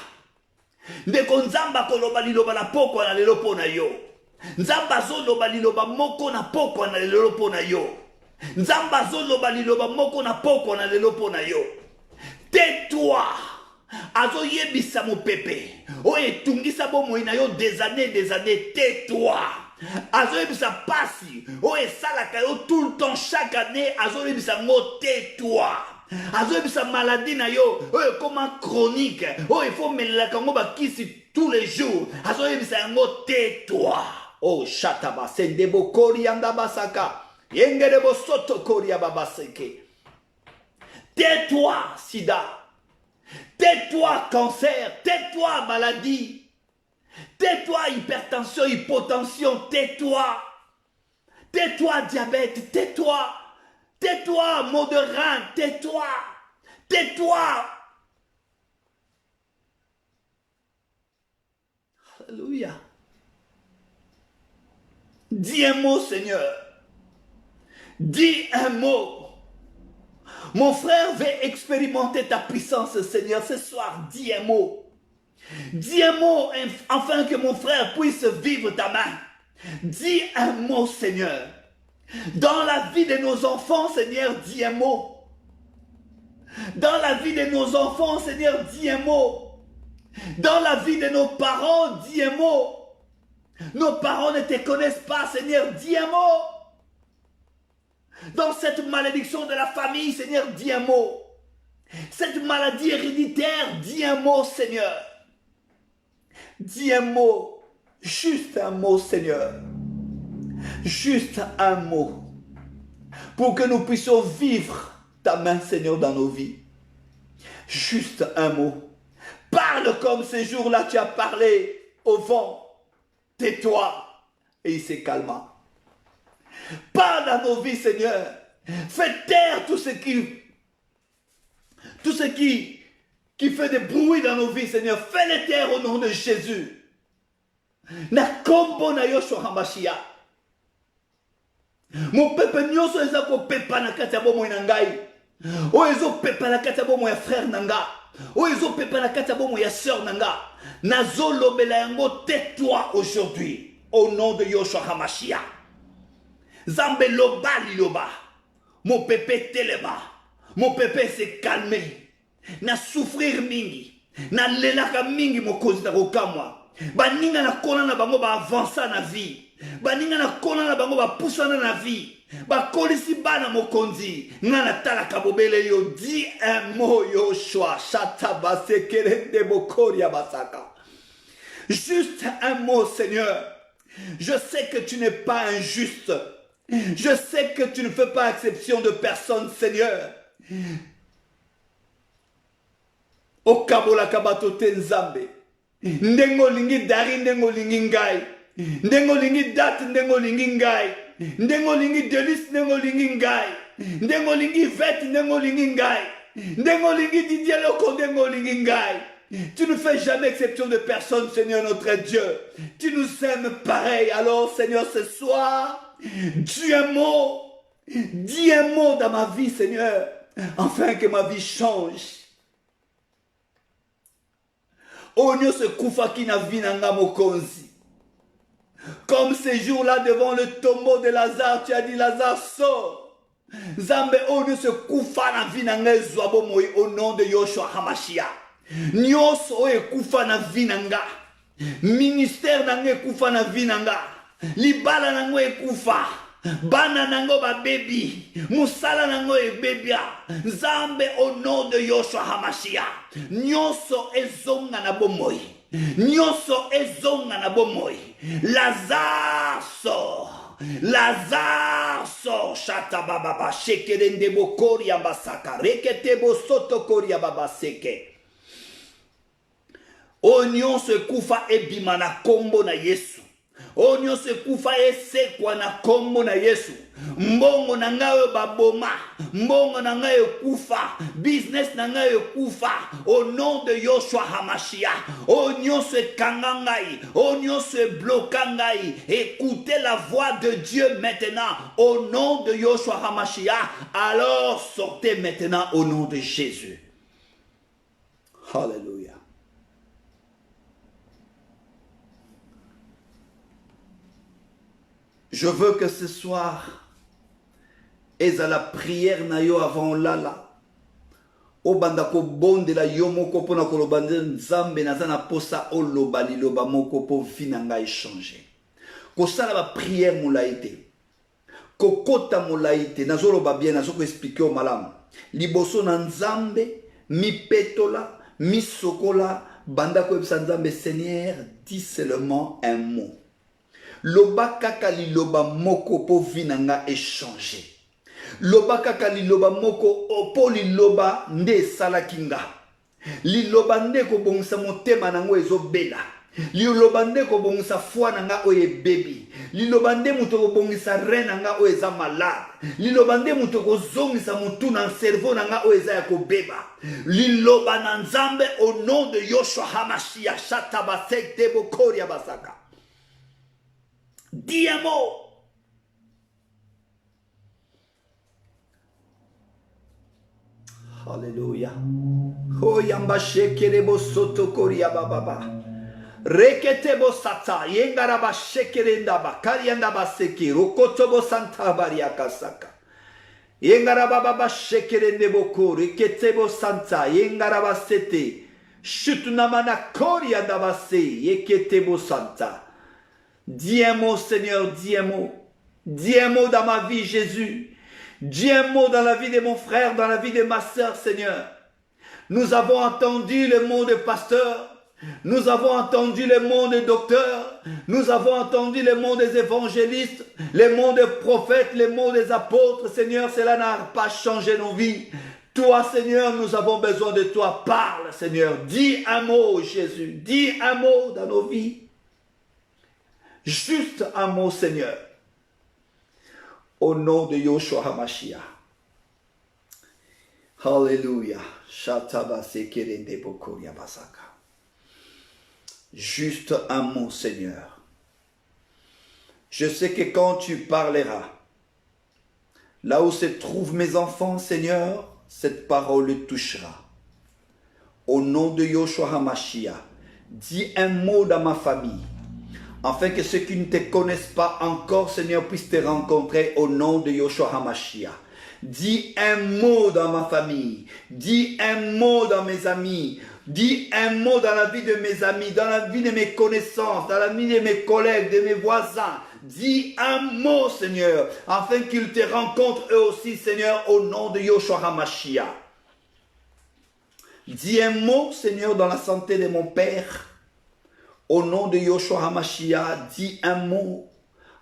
ndeko nzamba koloba liloba na poko na lelo pona yo, nzamba zo loba liloba moko na poko na lelo pona yo, nzamba zoloba liloba moko na poko na lelo pona yo. Tais-toi. Azo yebisa mo pepe. Oye tungisa bomo ina yo des années. Tais-toi. Azo yebisa pasi. Oye salaka yo tout le temps chaque année. Azo yebisa mo tais-toi. Azo yebisa maladie na yo. Oye comment chronique. Oye faut melela kango ba kisi tous les jours. Azo yebisa mo tais-toi. Oh shataba sendebo kori anda basaka. Tais-toi, sida. Tais-toi, cancer. Tais-toi, maladie. Tais-toi, hypertension, hypotension. Tais-toi. Tais-toi, diabète. Tais-toi. Tais-toi, maux de rein. Tais-toi. Tais-toi. Alléluia. Dis un mot, Seigneur. Dis un mot. Mon frère veut expérimenter ta puissance, Seigneur. Ce soir, dis un mot. Dis un mot afin que mon frère puisse vivre ta main. Dis un mot, Seigneur. Dans la vie de nos enfants, Seigneur, dis un mot. Dans la vie de nos enfants, Seigneur, dis un mot. Dans la vie de nos parents, dis un mot. Nos parents ne te connaissent pas, Seigneur, dis un mot. Dans cette malédiction de la famille, Seigneur, dis un mot. Cette maladie héréditaire, dis un mot, Seigneur. Dis un mot. Juste un mot, Seigneur. Juste un mot. Pour que nous puissions vivre ta main, Seigneur, dans nos vies. Juste un mot. Parle comme ces jours-là tu as parlé au vent. Tais-toi. Et il se calma. Parle dans nos vies, Seigneur. Fais taire tout ce qui fait des bruits dans nos vies, Seigneur. Fais-les taire au nom de Jésus. na kombo na Yoshua Hamashia. Mon peuple nyonso eza ko pepa na kati ya bomo na ngai. O ezo pepa na kati ya bomo ya frère nanga. O ezo pepa na kati ya bomo ya sœur nanga. Nazo lobela yango, tais-toi aujourd'hui au nom de Yoshua Hamashia. Zambe loba liloba. Mon peuple telema. Mon peuple s'est calmé. Na souffrir mingi. Na lelaka mingi mokozi na kokamwa. Baninga na kona na bango ba avancer na vie. Baninga na kona na bango ba poussana na vie. Ba kolisi bana mokonzi. Nga na tala kabobele yo. Dis un mot Yoshua. Shata basekere de bokoria basaka. Juste un mot, Seigneur. Je sais que tu n'es pas injuste. Je sais que tu ne fais pas exception de personne, Seigneur. Okabola kabato tenzambe. Ndengo lingi dari, ndengo lingi ngai. Ndengo lingi dat, ndengo lingi ngai. Ndengo lingi delis, ndengo lingi ngai. Ndengo lingi vet, ndengo lingi ngai. Ndengo lingi didieloko, ndengo lingi ngai. Tu ne fais jamais exception de personne, Seigneur notre Dieu. Tu nous aimes pareil. Alors, Seigneur, ce soir, dis un mot. Dis un mot dans ma vie, Seigneur, afin que ma vie change. Onyo se kufaki na vinanga mokonzi. Comme ces jours-là devant le tombeau de Lazare, tu as dit Lazare sort. Zambe onyo se kufa na vinanga zwabo moi au nom de Yoshua Hamashia. Nyos oye kufa na vinanga. Ministère nange kufa na vinanga. Libala nango e kufa. Bana nango ba baby. Musala nango e bebia. Zambe au nom de Yoshua Hamashia. Nyoso ezonga na bomoi. Nyoso ezonga na bomoi. Lazare sort. Lazare sort. Shata baba shekerende bokori ambasaka. Rekete bo soto kori baba seke. Onyo se kufa ebima na kombo na Yesu. Onyo se kufa esekwa na kombo na Yesu. Mbongo na ngayo baboma. Mbongo na ngayo kufa. Business na ngayo kufa. Au nom de Yoshua Hamashia. Onyo se kangangai. Onyo se blokangai. Écoutez la voix de Dieu maintenant. Au nom de Yoshua Hamashia. Alors sortez maintenant au nom de Jésus. Hallelujah. Je veux que ce soir, et à la prière na yo avant lala, o bandako bonde la yo moko pona ko lobande nzambe na zana posa o lobali loba moko po vinanga échanger. Ko sala ba prière molaite. Ko kota molaite na zolo ba bien na zoko expliquer o malam. Liboso na nzambe mi petola, mi sokola, bandako ebisa nzambe Seigneur, dis seulement un mot. Loba kaka li loba moko po vinanga échanger. Loba kaka li loba moko po li loba nde salakinga. Li loba nde ko bongisa motema nango ezobela. Li loba nde ko bongisa foi nanga oye baby. Li loba nde muto ko bongisa rein nanga o eza malade. Li loba nde muto ko zongisa mutu na cerveau nanga o eza ya ko beba. Li loba na nzambe au nom de Yoshua Hamashia shatabasek tebo koria basaka. Dis un mot. Alléluia. Oh yamba shekerebo soto koria baba. Reketebo sata yengaraba shekerenda ba karianda ba seki rokotobo santa bariaka saka. Yengaraba baba shekerende boko reketebo santa yengaraba sete shutunamana koria dabase yeketebo santa. Dis un mot, Seigneur, dis un mot. Dis un mot dans ma vie, Jésus. Dis un mot dans la vie de mon frère, dans la vie de ma soeur, Seigneur. Nous avons entendu le mot de pasteur. Nous avons entendu le mot de docteur. Nous avons entendu le mot des évangélistes, le mot des prophètes, le mot des apôtres. Seigneur, cela n'a pas changé nos vies. Toi, Seigneur, nous avons besoin de toi. Parle, Seigneur. Dis un mot, Jésus. Dis un mot dans nos vies. Juste un mot, Seigneur. Au nom de Yoshua Hamashia. Alléluia. Juste un mot, Seigneur. Je sais que quand tu parleras, là où se trouvent mes enfants, Seigneur, cette parole les touchera. Au nom de Yoshua HaMashiach, dis un mot dans ma famille, afin que ceux qui ne te connaissent pas encore, Seigneur, puissent te rencontrer au nom de Yoshua HaMashiach. Dis un mot dans ma famille, dis un mot dans mes amis, dis un mot dans la vie de mes amis, dans la vie de mes connaissances, dans la vie de mes collègues, de mes voisins. Dis un mot, Seigneur, afin qu'ils te rencontrent eux aussi, Seigneur, au nom de Yoshua HaMashiach. Dis un mot, Seigneur, dans la santé de mon père, au nom de Yoshua HaMashiach. Dis un mot,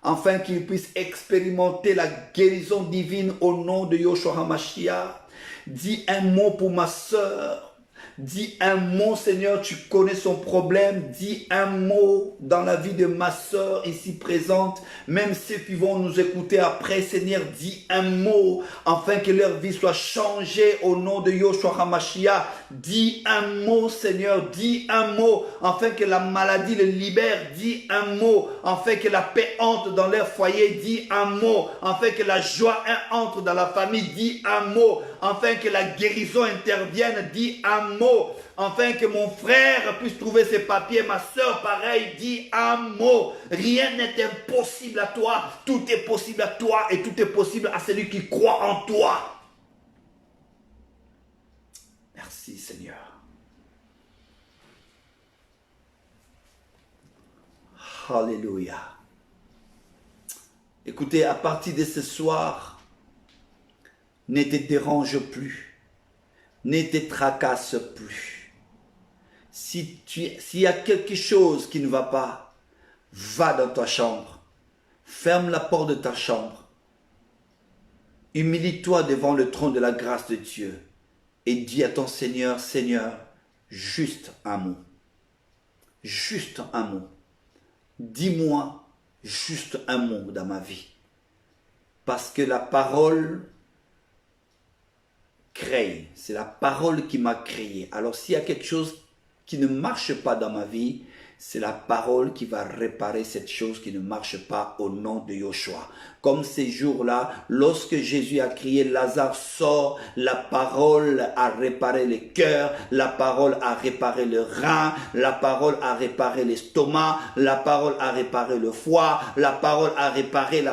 afin qu'il puisse expérimenter la guérison divine au nom de Yoshua HaMashiach. Dis un mot pour ma sœur. Dis un mot, Seigneur, tu connais son problème. Dis un mot dans la vie de ma sœur ici présente. Même ceux qui vont nous écouter après, Seigneur, dis un mot afin que leur vie soit changée au nom de Yoshua HaMashiach. Dis un mot, Seigneur, dis un mot afin que la maladie les libère. Dis un mot afin que la paix entre dans leur foyer. Dis un mot afin que la joie entre dans la famille. Dis un mot afin que la guérison intervienne. Dis un mot afin que mon frère puisse trouver ses papiers, ma soeur pareil. Dis un mot. Rien n'est impossible à toi. Tout est possible à toi et tout est possible à celui qui croit en toi. Merci Seigneur. Alléluia. Écoutez, à partir de ce soir, ne te dérange plus. Ne te tracasse plus. S'il y a quelque chose qui ne va pas, va dans ta chambre. Ferme la porte de ta chambre. Humilie-toi devant le trône de la grâce de Dieu. Et dis à ton Seigneur, Seigneur, juste un mot. Juste un mot. Dis-moi juste un mot dans ma vie. Parce que la parole crée. C'est la parole qui m'a créé. Alors s'il y a quelque chose qui ne marche pas dans ma vie, c'est la parole qui va réparer cette chose qui ne marche pas au nom de Yoshua. Comme ces jours-là, lorsque Jésus a crié Lazare sort, la parole a réparé le cœur, la parole a réparé le rein, la parole a réparé l'estomac, la parole a réparé le foie, la parole a réparé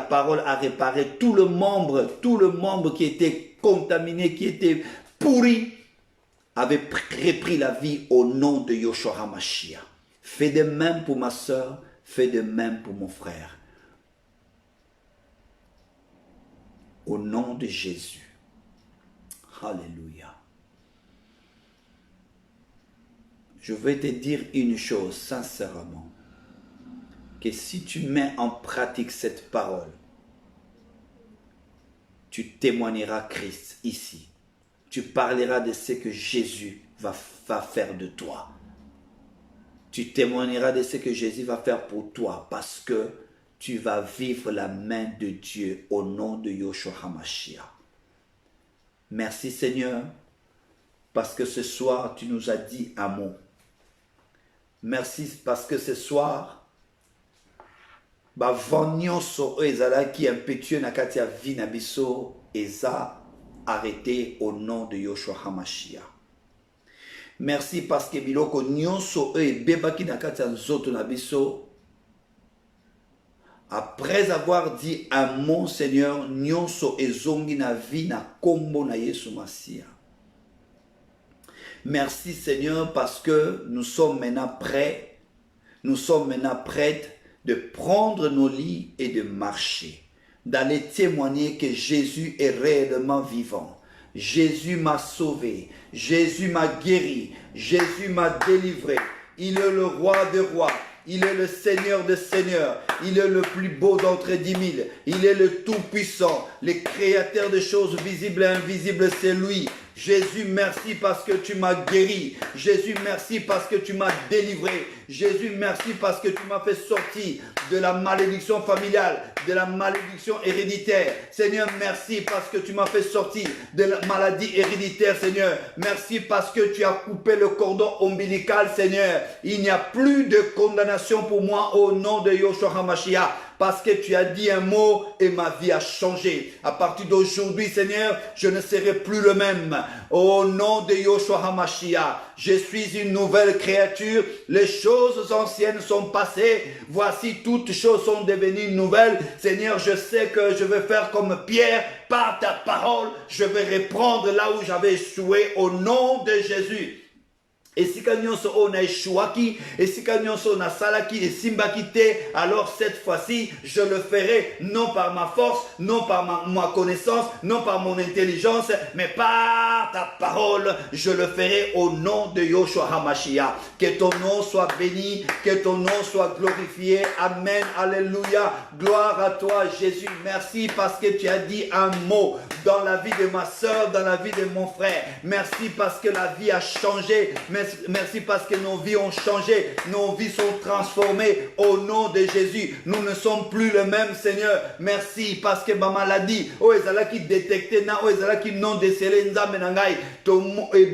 tout le membre qui était contaminé, qui était pourri, avait repris la vie au nom de Yoshua HaMashiach. Fais de même pour ma soeur, fais de même pour mon frère. Au nom de Jésus. Alléluia. Je vais te dire une chose sincèrement. Que si tu mets en pratique cette parole, tu témoigneras Christ ici. Tu parleras de ce que Jésus va faire de toi. Tu témoigneras de ce que Jésus va faire pour toi parce que tu vas vivre la main de Dieu au nom de Yoshua HaMashiach. Merci Seigneur parce que ce soir tu nous as dit un mot. Merci parce que ce soir bavanyonso ezalaki impétueux na kati ya vie na biso eza arrêté au nom de Yoshua HaMashiach. Merci parce que biloko nyonso ebebaki na kati ya nzoto na biso. Après avoir dit un mot, Seigneur, nyonso ezongi na vie na kombo na Yesu Masia. Merci Seigneur parce que nous sommes maintenant prêts. Nous sommes maintenant prêts de prendre nos lits et de marcher. D'aller témoigner que Jésus est réellement vivant. Jésus m'a sauvé, Jésus m'a guéri, Jésus m'a délivré. Il est le roi des rois, il est le Seigneur des seigneurs, il est le plus beau d'entre 10 000, il est le tout-puissant, le créateur de choses visibles et invisibles, c'est lui. Jésus, merci parce que tu m'as guéri. Jésus, merci parce que tu m'as délivré. Jésus, merci parce que tu m'as fait sortir de la malédiction familiale, de la malédiction héréditaire. Seigneur, merci parce que tu m'as fait sortir de la maladie héréditaire, Seigneur. Merci parce que tu as coupé le cordon ombilical, Seigneur. Il n'y a plus de condamnation pour moi au nom de Yoshua HaMashiach. parce que tu as dit un mot et ma vie a changé. À partir d'aujourd'hui, Seigneur, je ne serai plus le même. Au nom de Yoshua HaMashiach, je suis une nouvelle créature. Les choses anciennes sont passées. Voici, toutes choses sont devenues nouvelles. Seigneur, je sais que je vais faire comme Pierre. Par ta parole, je vais reprendre là où j'avais échoué au nom de Jésus. Et si nyonso on a échouaki, et si nyonso on a salaki et simbaki te, alors cette fois-ci, je le ferai non par ma force, non par ma connaissance, non par mon intelligence, mais par ta parole, je le ferai au nom de Yoshua HaMashiach. Que ton nom soit béni, que ton nom soit glorifié. Amen, alléluia. Gloire à toi, Jésus. Merci parce que tu as dit un mot dans la vie de ma soeur, dans la vie de mon frère. Merci parce que la vie a changé. Merci parce que nos vies ont changé, nos vies sont transformées au nom de Jésus. Nous ne sommes plus le même, Seigneur. Merci parce que ma maladie, oh ezala qui détecté na, oh ezala qui non décelé nzambe na ngai, to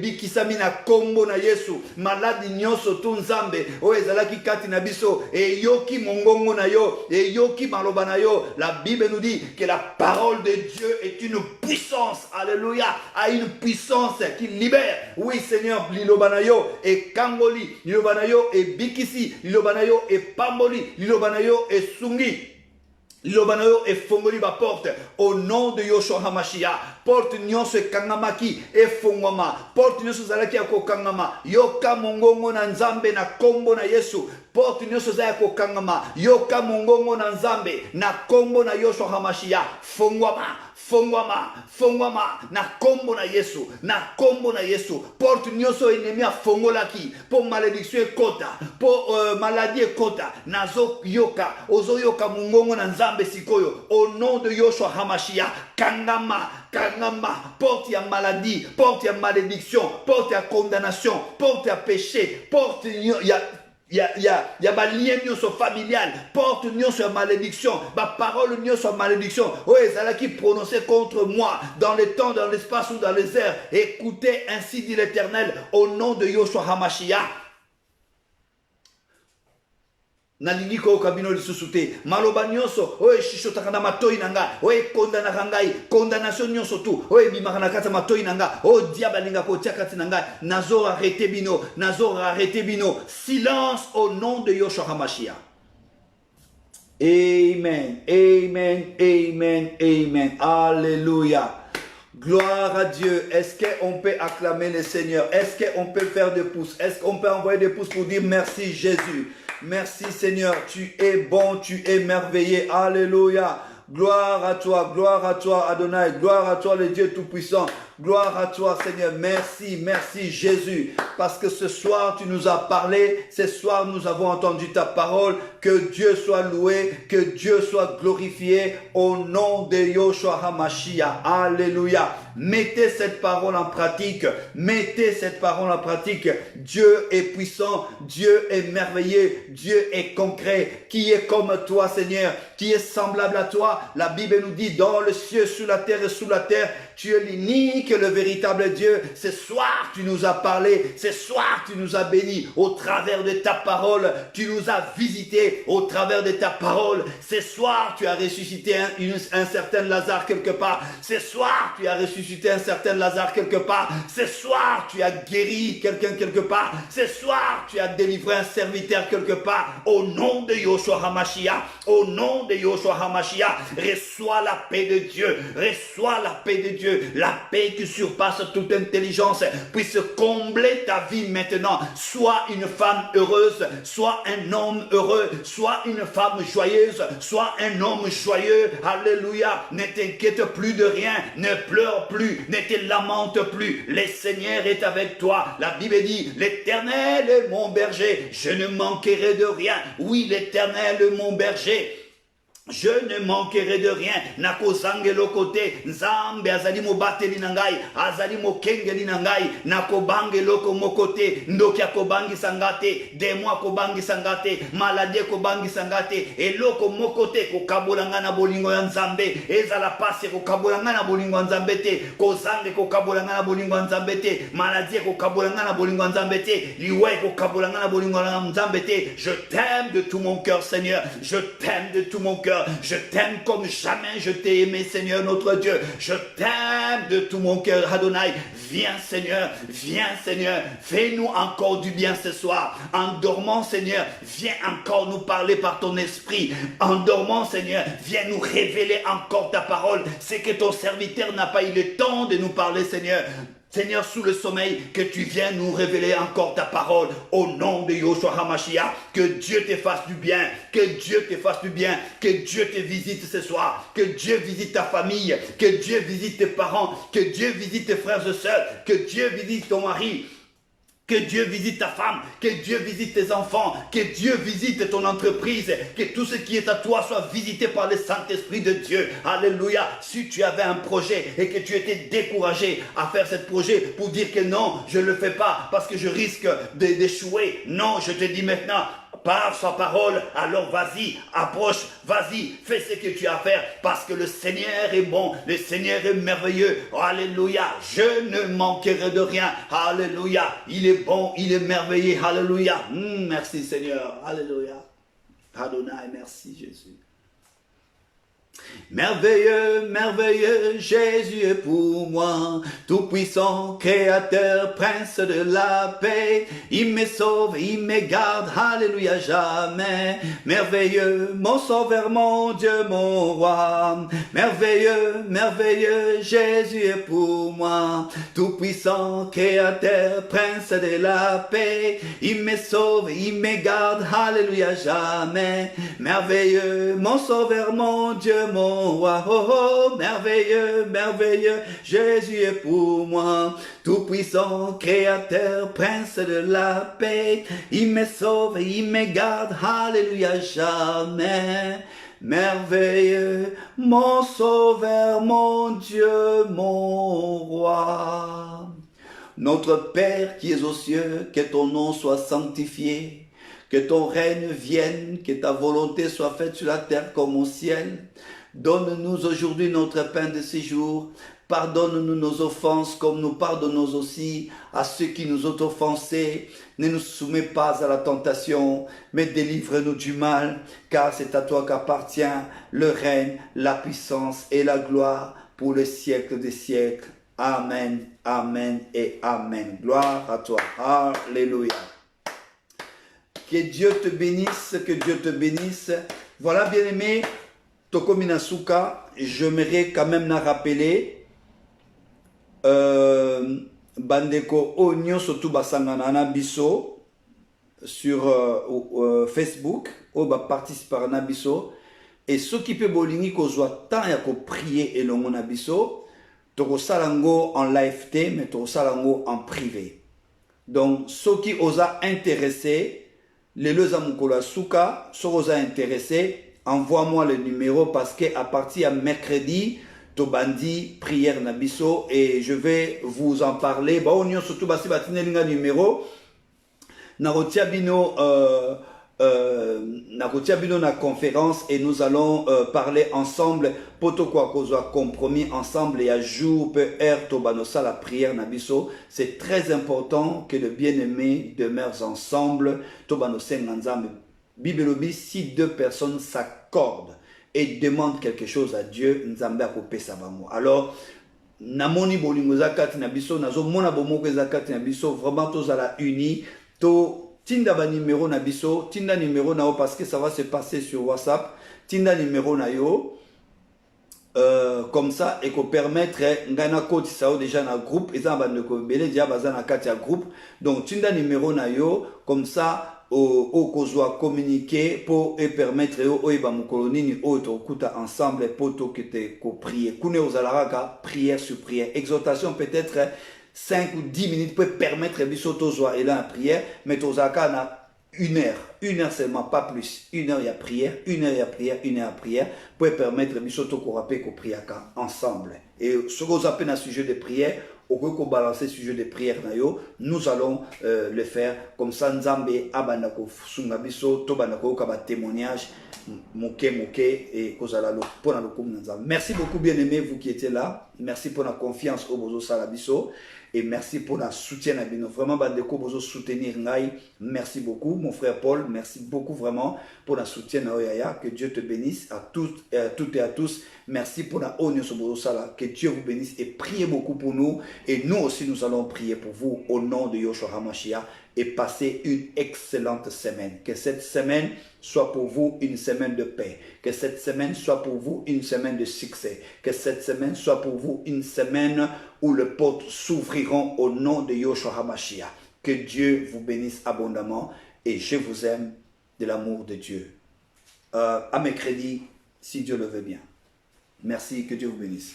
bikisami na kombo na Yesu, maladi nyonso tu nzambe, oh ezala qui kati na biso, et yoki mongongo na yo, et yoki maloba na yo. La Bible nous dit que la parole de Dieu est une puissance, alléluia, a une puissance qui libère. Oui, Seigneur, liloba na yo et kangoli, lilobanayo et bikisi, lilobanayo et pamboli, lilobanayo et sungi, lilobanayo et fongoli ba porte au nom de Yoshua HaMashiach. Porte nyonso e kangamaki e fongwama, porte nyonso zalaki ako kangama, yoka mongongo na nzambe na kombo na Yesu. Porte nyonso za yako kangama, yoka mongongo na nzambe na kombo na Yoshua HaMashiach. Fongwama, fongwama, fongwama na kombo na Yesu, na kombo na Yesu. Porte nyonso ennemi a fongolaki, po malédiction ekota, po maladie ekota, nazo yoka, ozo yoka mongongo na nzambe sikoyo, au nom de Yoshua HaMashiach. Kangama, kangama, porte ya maladie, porte ya malédiction, porte ya condamnation, porte ya péché, porte ya ba lien nyonso familial, porte nyonso ya malédiction, ba parole nyonso ya malédiction, oh ezala qui prononcé contre moi dans le temps, dans l'espace ou dans les airs. Écoutez, ainsi dit l'Éternel, au nom de Yoshua HaMashiach. Nalingi ko kabino lisusu te maloba nyonso oye shishotaka na matoi nanga oye kondanaka ngai condamnation nyonso tu oye bimaka na kati ya matoi nanga o diable alinga kotia kati na ngai nazo arrêter bino silence au nom de Yoshua HaMashiach. Amen, amen, amen, amen, alléluia. Gloire à Dieu. Est-ce qu'on peut acclamer le Seigneur? Est-ce qu'on peut faire des pouces? Est-ce qu'on peut envoyer des pouces pour dire merci Jésus? Merci Seigneur, tu es bon, tu es merveilleux. Alléluia. Gloire à toi Adonai. Gloire à toi le Dieu Tout-Puissant. Gloire à toi Seigneur. Merci, merci Jésus. Parce que ce soir tu nous as parlé. Ce soir nous avons entendu ta parole. Que Dieu soit loué. Que Dieu soit glorifié. Au nom de Yoshua HaMashiach. Alléluia. Mettez cette parole en pratique. Mettez cette parole en pratique. Dieu est puissant. Dieu est merveilleux. Dieu est concret. Qui est comme toi Seigneur? Qui est semblable à toi? La Bible nous dit dans le ciel, sous la terre et sous la terre, tu es l'unique, le véritable Dieu. Ce soir, tu nous as parlé. Ce soir, tu nous as bénis. Au travers de ta parole, tu nous as visités. Au travers de ta parole, ce soir, tu as ressuscité un certain Lazare quelque part. Ce soir, tu as ressuscité un certain Lazare quelque part. Ce soir, tu as guéri quelqu'un quelque part. Ce soir, tu as délivré un serviteur quelque part. Au nom de Yoshua HaMashiach, au nom de Yoshua HaMashiach, reçois la paix de Dieu. Reçois la paix de Dieu. La paix qui surpasse toute intelligence puisse combler ta vie maintenant. Sois une femme heureuse, sois un homme heureux, sois une femme joyeuse, sois un homme joyeux. Alléluia. Ne t'inquiète plus de rien, ne pleure plus, ne te lamente plus. Le Seigneur est avec toi. La Bible dit, l'Éternel est mon berger, je ne manquerai de rien. Oui, l'Éternel est mon berger. Je ne manquerai de rien. Nakozange lokote nzambe azali mobateli nangai, azali mokengeli nangai, nakobange loko mokote, ndoki akobangi sangate, demo akobangi sangate, maladie kobangi sangate, eloko mokote kokabolanga na bolingo ya nzambe, ezala pasi kokabolanga na bolingo ya nzambe te, kozange kokabolanga na bolingo ya nzambe te, maladie kokabolanga na bolingo ya nzambe te, liwe kokabolanga na bolingo ya nzambe te. Je t'aime de tout mon cœur Seigneur, je t'aime de tout mon cœur. cœur. Je t'aime comme jamais je t'ai aimé, Seigneur notre Dieu. Je t'aime de tout mon cœur, Adonai. Viens, Seigneur, fais-nous encore du bien ce soir. En dormant, Seigneur, viens encore nous parler par ton esprit. En dormant, Seigneur, viens nous révéler encore ta parole. C'est que ton serviteur n'a pas eu le temps de nous parler, Seigneur. Seigneur, sous le sommeil, que tu viennes nous révéler encore ta parole au nom de Yoshua HaMashiach. Que Dieu te fasse du bien, que Dieu te fasse du bien, que Dieu te visite ce soir, que Dieu visite ta famille, que Dieu visite tes parents, que Dieu visite tes frères et sœurs, que Dieu visite ton mari. Que Dieu visite ta femme, que Dieu visite tes enfants, que Dieu visite ton entreprise, que tout ce qui est à toi soit visité par le Saint-Esprit de Dieu. Alléluia. Si tu avais un projet et que tu étais découragé à faire ce projet pour dire que non, je ne le fais pas parce que je risque d'échouer. Non, je te dis maintenant, par sa parole, alors vas-y, approche, vas-y, fais ce que tu as à faire, parce que le Seigneur est bon, le Seigneur est merveilleux, alléluia, je ne manquerai de rien, alléluia, il est bon, il est merveilleux, alléluia, merci Seigneur, alléluia, Adonai, merci Jésus. Merveilleux, merveilleux, Jésus est pour moi, tout-puissant, créateur, prince de la paix. Il me sauve, il me garde, alléluia, jamais. Merveilleux, mon sauveur, mon Dieu, mon roi. Merveilleux, merveilleux, Jésus est pour moi, tout-puissant, créateur, prince de la paix. Il me sauve, il me garde, alléluia, jamais. Merveilleux, mon sauveur, mon Dieu, mon roi, oh, oh, merveilleux, merveilleux, Jésus est pour moi, tout-puissant, créateur, prince de la paix, il me sauve, il me garde, alléluia, jamais, merveilleux, mon sauveur, mon Dieu, mon roi. Notre Père qui es aux cieux, que ton nom soit sanctifié, que ton règne vienne, que ta volonté soit faite sur la terre comme au ciel. Donne-nous aujourd'hui notre pain de ce jour. Pardonne-nous nos offenses comme nous pardonnons aussi à ceux qui nous ont offensés. Ne nous soumets pas à la tentation, mais délivre-nous du mal, car c'est à toi qu'appartient le règne, la puissance et la gloire pour les siècles des siècles. Amen, amen et amen. Gloire à toi. Alléluia. Que Dieu te bénisse, que Dieu te bénisse. Voilà, bien-aimé, Toko Minasuka, j'aimerais quand même la rappeler, Bandeko Onyo Sotu Basangana Biso sur Facebook, où va participer à Nabiso, et ceux qui peuvent bolingi ko soit tant ya ko prier et longo Nabiso, Toko Salango en live T, mais Toko Salango en privé. Donc, ceux qui osent intéresser, les deux amoukola souka, ceux qui osent intéresser, envoie-moi le numéro parce qu'à partir de mercredi, Tobandi, prière Nabiso, et je vais vous en parler. Bon, on y a surtout basi batine linga numéro. Narotia bino na conférence et nous allons parler ensemble. Poto kwa kozwa compromis ensemble et à jour peut heure tobanosa la prière Nabiso. C'est très important que le bien-aimé demeure ensemble. Tobanosa nganzambe. Bibelobi, si deux personnes s'accordent et demandent quelque chose à Dieu, Nzambe akopé sabango. Alors, namoni bolingo zakati na biso, nazo mona bomoko zakati na biso, vraiment tous à la uni, to tinda ba numéro na biso, tinda numéro na yo parce que ça va se passer sur WhatsApp, tinda numéro na yo, comme ça, et qu'on permettre ngana koti sao déjà na groupe, et ça va ne ko belé dia bazana kati ya groupe, donc tinda numéro na yo, comme ça, au kozwa communiquer pour permettre au eba mukolonini au tokuta ensemble poto que te ko prier kune ozalaraka prière sur prière exhortation peut-être 5 ou 10 minutes pour permettre biso tozwa et là prière mais tozaka na une heure seulement pas plus une heure il y a prière une heure il y a prière une heure à prière pour permettre biso to ko rappeler ko priaka ensemble et ce qu'on appelle un sujet de prière au lieu de balancer sujet de prière, nous allons le faire comme ça. Nzambe abandako sungabiso to bandako kaba témoignage moke et kozalalo pour na lokum nzambe. Merci beaucoup bien-aimés vous qui étiez là. Merci pour la confiance au bozo salabiso et merci pour la soutien à bino. Vraiment bandeko bozo soutenir ngai. Merci beaucoup mon frère Paul. spécial. Merci beaucoup vraiment pour la soutien na Oyaya. Que Dieu te bénisse à toutes et à tous. Merci pour la Onyo Soborosala. Que Dieu vous bénisse et priez beaucoup pour nous. Et nous aussi, nous allons prier pour vous au nom de Yoshua HaMashiach et passer une excellente semaine. Que cette semaine soit pour vous une semaine de paix. Que cette semaine soit pour vous une semaine de succès. Que cette semaine soit pour vous une semaine où les portes s'ouvriront au nom de Yoshua HaMashiach. Que Dieu vous bénisse abondamment et je vous aime de l'amour de Dieu. À mercredi, si Dieu le veut bien. Merci, que Dieu vous bénisse.